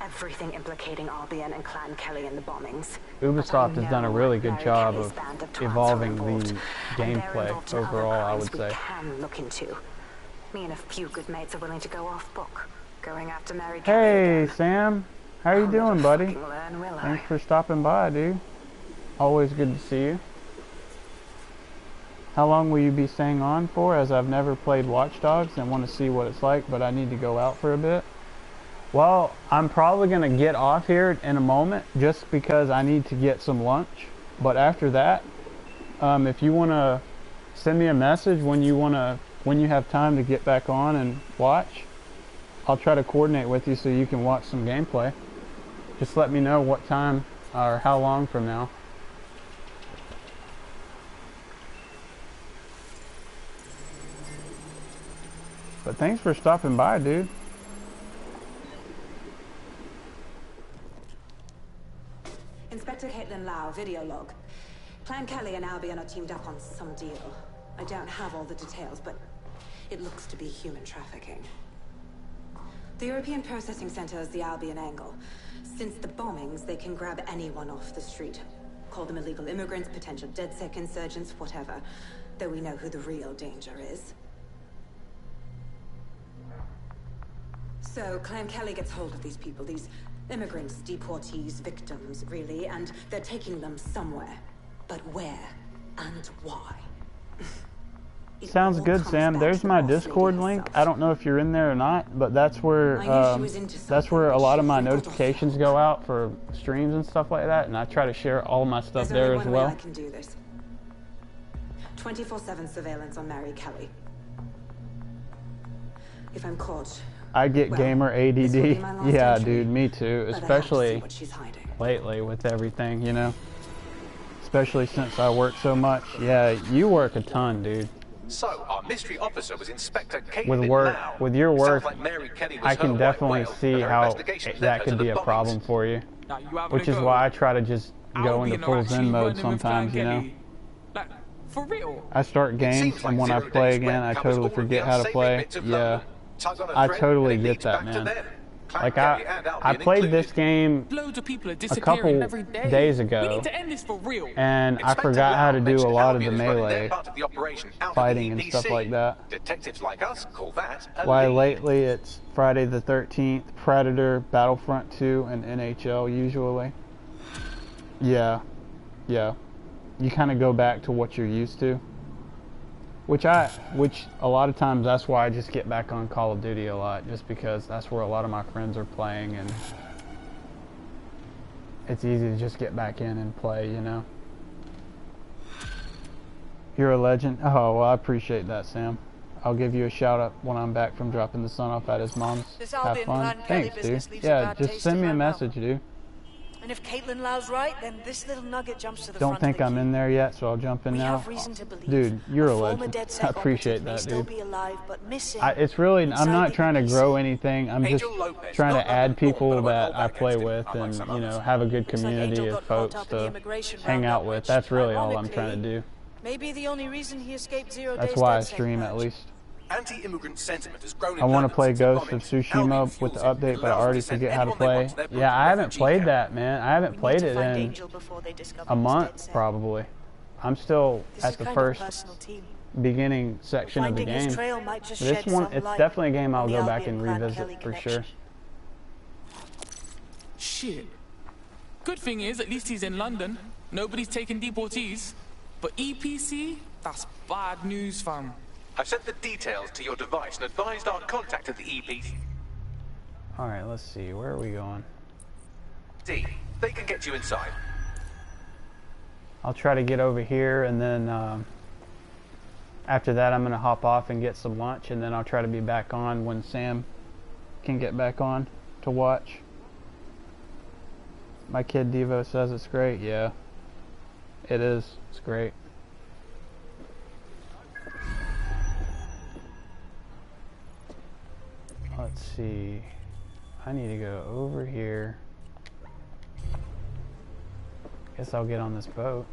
Everything implicating Albion and Clan Kelly in the bombings. Ubisoft But I has done a know really good Mary job Kelly's of band of twats are evolving involved, the and they're gameplay involved in other overall, I crimes would we say. can look into. Me and a few good mates are willing to go off book, going after Mary Kelly. Hey, Sam. How you doing, buddy? Learn, will I? Thanks for stopping by, dude. Always good to see you. How long will you be staying on for, as I've never played Watch Dogs and want to see what it's like, but I need to go out for a bit? Well, I'm probably going to get off here in a moment just because I need to get some lunch. But after that, if you want to send me a message when you have time to get back on and watch, I'll try to coordinate with you so you can watch some gameplay. Just let me know what time or how long from now. But thanks for stopping by, dude. Inspector Caitlin video log. Clan Kelly and Albion are teamed up on some deal. I don't have all the details, but it looks to be human trafficking. The European Processing Center is the Albion angle. Since the bombings, they can grab anyone off the street. Call them illegal immigrants, potential DedSec insurgents, whatever. Though we know who the real danger is. So, Clan Kelly gets hold of these people, these immigrants, deportees, victims, really, and they're taking them somewhere. But where and why? Sounds good, Sam. There's my Discord link. I don't know if you're in there or not, but that's where a lot of my notifications go out for streams and stuff like that, and I try to share all my stuff there as well. I can do this. 24/7 surveillance on Mary Kelly. If I'm caught, I get gamer ADD. Yeah, dude, me too. Especially lately with everything, you know. Especially since I work so much. Yeah, you work a ton, dude. So, our mystery officer was Inspector Caitlin With work, Lau. with your work, Sounds like Mary Kelly was I her can white definitely whale, see and her how investigation led that her could to be the a bombings. problem for you. Now, you having Which a is go? why I try to just go into Albion are full actually zen mode running with sometimes, you know. Kelly. Like, for real? I start games, and when I play again, I totally forget how to play. Yeah, I totally get that, man. Like, I played this game Loads of people are a disappearing couple every day. days We ago, need to end this for real. and I forgot how to do a lot of the melee fighting and stuff like that. Detectives like us call that a Why lead. lately it's Friday the 13th, Predator, Battlefront 2, and NHL usually. Yeah. You kind of go back to what you're used to. Which a lot of times that's why I just get back on Call of Duty a lot, just because that's where a lot of my friends are playing, and it's easy to just get back in and play, you know. You're a legend. Oh, well, I appreciate that, Sam. I'll give you a shout out when I'm back from dropping the son off at his mom's. This Have Albion fun. Clan Kelly Thanks, business dude. leaves a Yeah, bad just taste send in me a my message, dude. And if Caitlin Lau's right, then this little nugget jumps to the Don't front think of the I'm in there yet, so I'll jump in We now. have reason to believe Dude, you're a former legend. DedSec I appreciate operative may that, still dude. be alive, but missing It's really, I'm inside not the trying to EPC. grow anything. I'm just Angel Lopez, trying not to add London people Paul, but I that won't I go play against him, with unlike and, some you know, others. have a good Looks like community Angel of got caught folks up in the to immigration hang roundup, out with. which, That's really all I'm ironically, trying to do. Maybe the only reason he escaped 0 That's days why I DedSec stream purge. at least. Anti-immigrant sentiment has grown in I want London to play since the Ghost of bombings. Tsushima Albion with the fuels it. update, It but I allows them already to send forget how to anyone they want play. to their Yeah, I haven't refugee played camp. that, man. I haven't We played need to it find in Angel before they discover a he's month, DedSec. probably. I'm still This at is the kind first of a personal team. beginning section of the Finding his game. trail might just This shed one, some it's light definitely a game I'll on the go back Albion and Clan revisit Kelly for connection. sure. Shit. Good thing is, at least he's in London. Nobody's taking deportees. But EPC? That's bad news, fam. I've sent the details to your device and advised our contact at the EPC. Alright, let's see. Where are we going? They can get you inside. I'll try to get over here, and then after that I'm going to hop off and get some lunch, and then I'll try to be back on when Sam can get back on to watch. My kid Devo says it's great. Yeah, it is. It's great. Let's see. I need to go over here. Guess I'll get on this boat.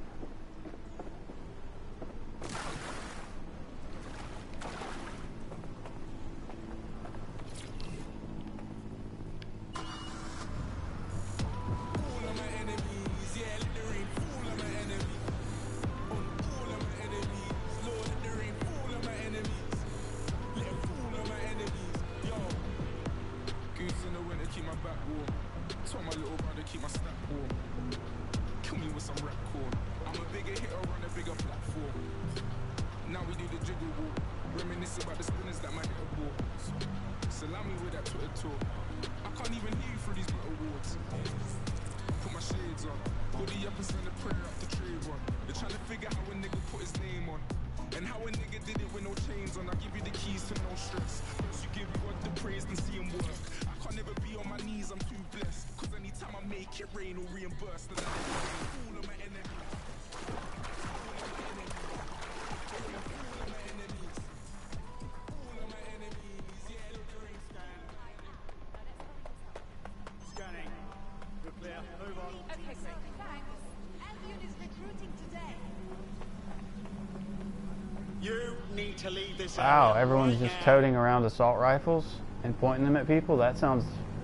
to leave this Wow, area everyone's right just now. toting around assault rifles and pointing them at people? That sounds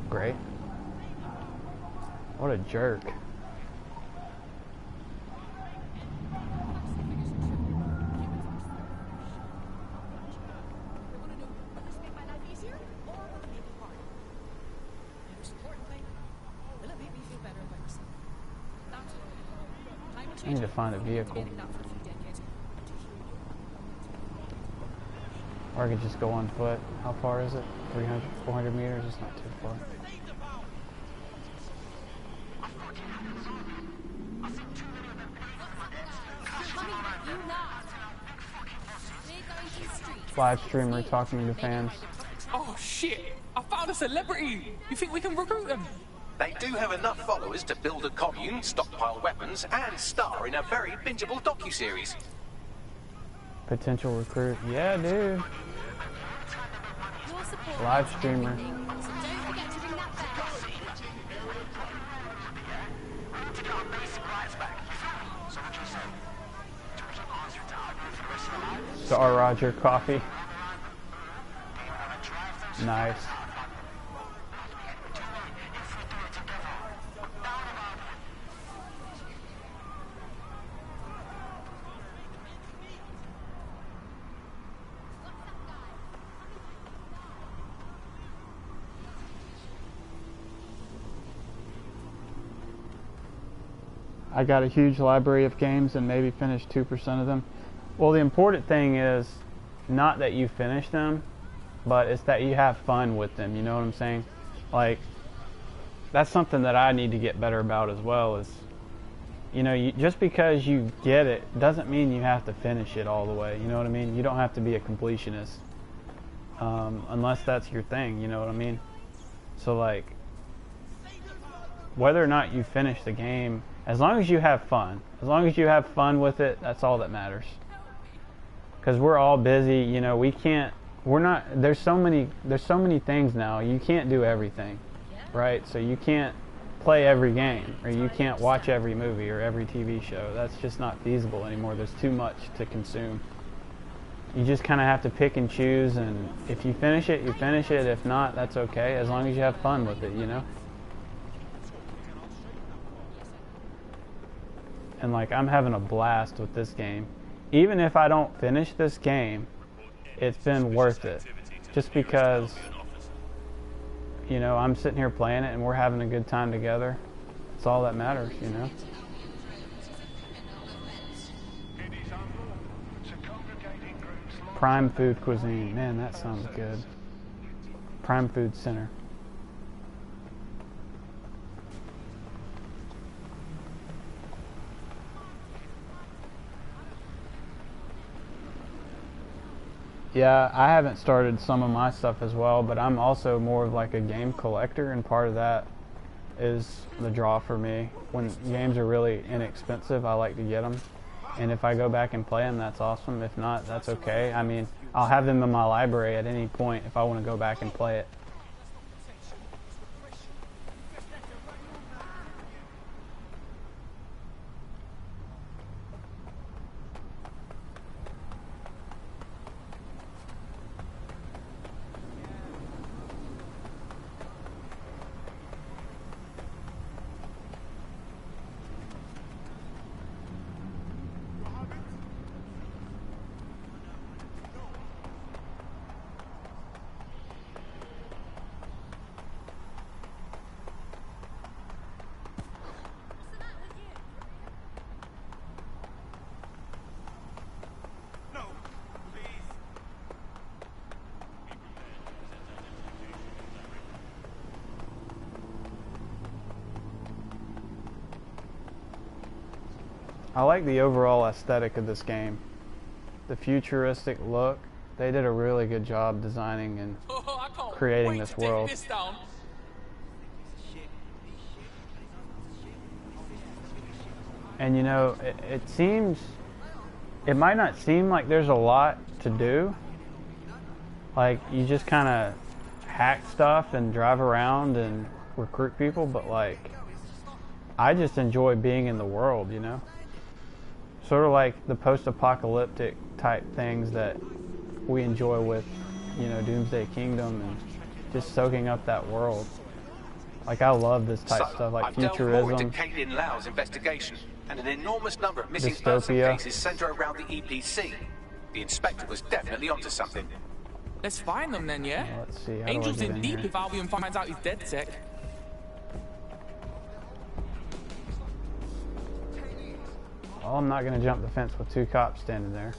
great. What a jerk. I need to find a vehicle. Or I could just go on foot. How far is it? 300, 400 meters? It's not too far. Live streamer talking to fans. Oh shit! I found a celebrity! You think we can recruit them? They do have enough followers to build a commune, stockpile weapons, and star in a very bingeable docuseries. Potential recruit. Yeah, dude. Live streamer. So R. Roger coffee. Nice. I got a huge library of games and maybe finished 2% of them. Well, the important thing is not that you finish them, but it's that you have fun with them, you know what I'm saying? Like, that's something that I need to get better about as well, is, you know, just because you get it doesn't mean you have to finish it all the way, you know what I mean? You don't have to be a completionist, unless that's your thing, you know what I mean? So, like, whether or not you finish the game, as long as you have fun with it, that's all that matters. Because we're all busy, you know, there's so many things now, you can't do everything, right? So you can't play every game, or you can't watch every movie or every TV show. That's just not feasible anymore. There's too much to consume. You just kind of have to pick and choose, and if you finish it, you finish it. If not, that's okay, as long as you have fun with it, you know? And like, I'm having a blast with this game. Even if I don't finish this game, it's been worth it. Just because, you know, I'm sitting here playing it and we're having a good time together. It's all that matters, you know? Prime Food Cuisine. Man, that sounds good. Prime Food Center. Yeah, I haven't started some of my stuff as well, but I'm also more of like a game collector, and part of that is the draw for me. When games are really inexpensive, I like to get them. And if I go back and play them, that's awesome. If not, that's okay. I mean, I'll have them in my library at any point if I want to go back and play it. I like the overall aesthetic of this game. The futuristic look. They did a really good job designing and creating this world. And you know, it might not seem like there's a lot to do. Like, you just kind of hack stuff and drive around and recruit people, but like, I just enjoy being in the world, you know? Sort of like the post-apocalyptic type things that we enjoy with, you know, Doomsday Kingdom and just soaking up that world. Like, I love this type of stuff, like I've delved more futurism. into Caitlin Lau's investigation, and an enormous number of missing person Dystopia. cases center around the EPC. The inspector was definitely onto something. Let's find them then, yeah? Let's see, how do I Angel's get in in deep here? if Albion finds out he's dead sec. Oh, I'm not gonna jump the fence with 2 cops standing there.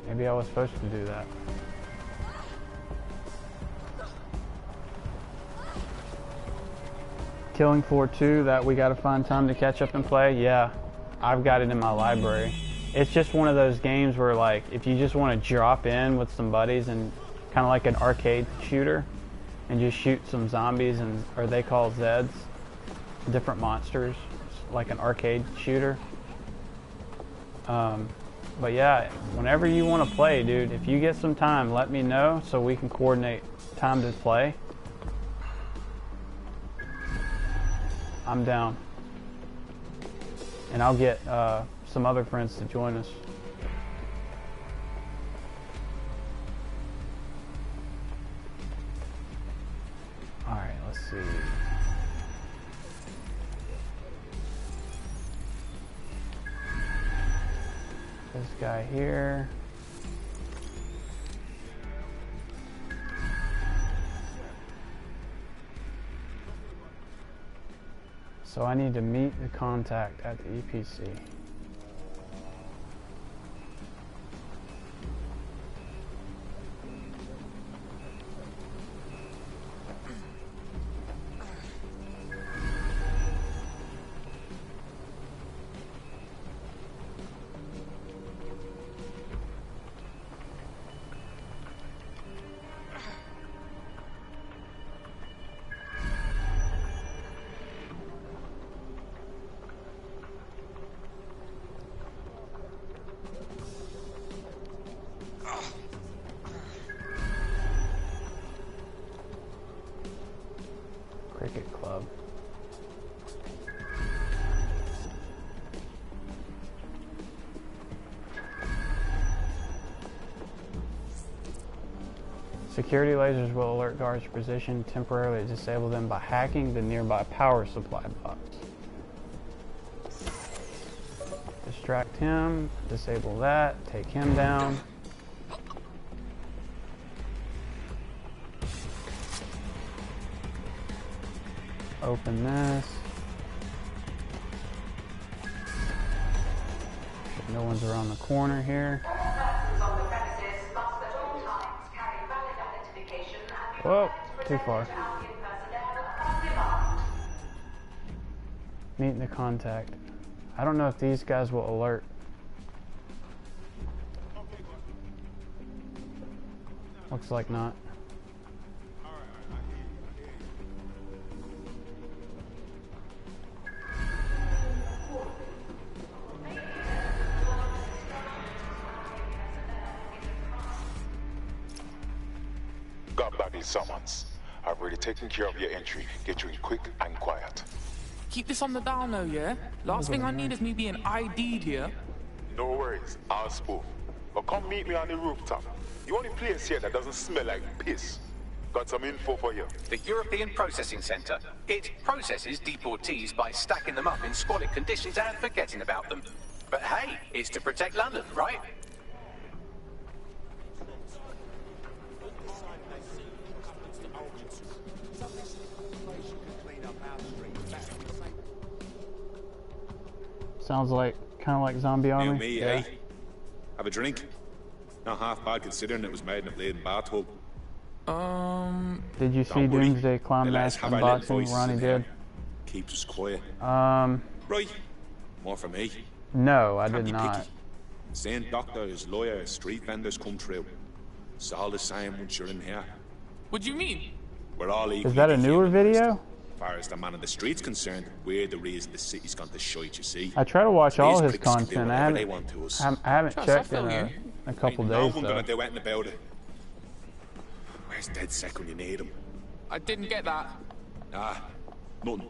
Maybe I was supposed to do that. Killing Floor 2, that we gotta find time to catch up and play. Yeah, I've got it in my library. It's just one of those games where, like, if you just want to drop in with some buddies and kind of like an arcade shooter and just shoot some zombies, and or they call Zeds, different monsters, like an arcade shooter. But yeah, whenever you want to play, dude, if you get some time, let me know so we can coordinate time to play. I'm down. And I'll get some other friends to join us. Alright, let's see. This guy here. So I need to meet the contact at the EPC. Cricket Club. Security lasers will alert guards to position, temporarily disable them by hacking the nearby power supply box. Distract him, disable that, take him down. Open this. No one's around the corner here. Whoa, too far. Meet the contact. I don't know if these guys will alert. Looks like not. Got Baggy's summons. I've already taken care of your entry. Get you in quick and quiet. Keep this on the down low, yeah? Last thing I need is me being ID'd here. No worries, I'll spook. But come meet me on the rooftop. The only place here that doesn't smell like piss. Got some info for you. The European Processing Center. It processes deportees by stacking them up in squalid conditions and forgetting about them. But hey, it's to protect London, right? Sounds like kind of like Zombie Army. New me, eh? Have a drink. Not half bad considering it was made in a bleeding bathtub. Did you see Don't worry. Doomsday Clown The lads Mask have our little unboxing voices Ronnie in did? here. Keeps us quiet. Right. More for me. No, I Can't did be not. picky. Saying doctors, lawyers, street vendors come through. It's all the same once you're in here. What do you mean? We're all equal. Is that a newer video? far as the man on the street's concerned, we're the reason the city's gone to shite, you see. I try to watch all These his pricks can do content. I whatever they haven't, want to us. I haven't checked in a couple Ain't days no one though. gonna do anything about it. Where's dead sec when you need him? I didn't get that. Ah, nothing.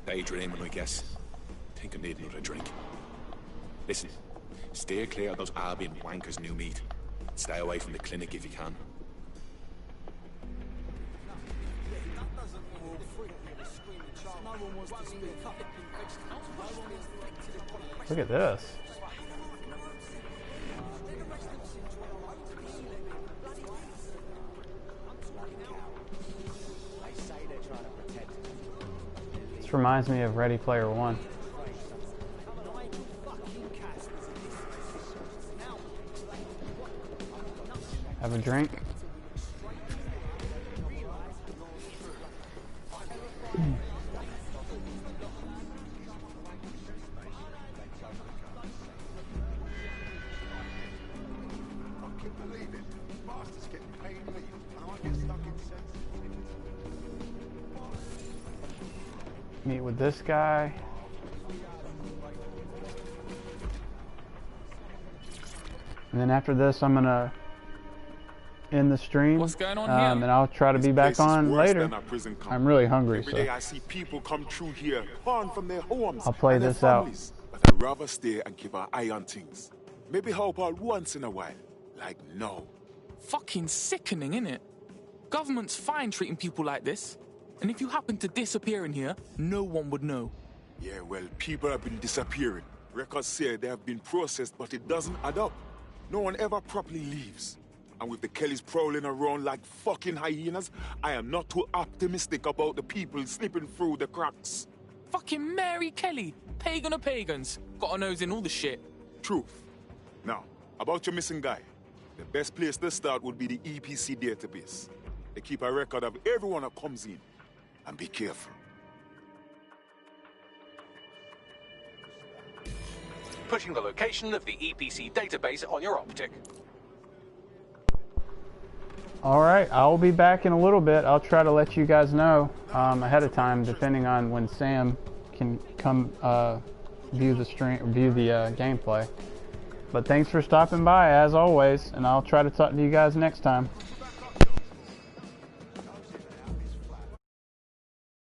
Daydreaming, I guess. Think I need another drink. Listen, steer clear of those Albion wankers' new meat. Stay away from the clinic if you can. Look at this. This reminds me of Ready Player One. Have a drink. Meet with this guy. And then after this, I'm gonna end the stream. What's going on here? And I'll try to be back on later. I'm really hungry, Every day so I see people come through here, torn from their homes. I'll play and their this out. families. But I'd rather stay and keep an eye on things. Maybe help out once in a while. Like now. Fucking sickening, innit? Government's fine treating people like this. And if you happen to disappear in here, no one would know. Yeah, well, people have been disappearing. Records say they have been processed, but it doesn't add up. No one ever properly leaves. And with the Kellys prowling around like fucking hyenas, I am not too optimistic about the people slipping through the cracks. Fucking Mary Kelly, pagan of pagans. Got a nose in all the shit. Truth. Now, about your missing guy. The best place to start would be the EPC database. They keep a record of everyone that comes in. And be careful. Putting the location of the EPC database on your optic. alright, I'll be back in a little bit. I'll try to let you guys know ahead of time, depending on when Sam can come view the gameplay. But thanks for stopping by as always, and I'll try to talk to you guys next time.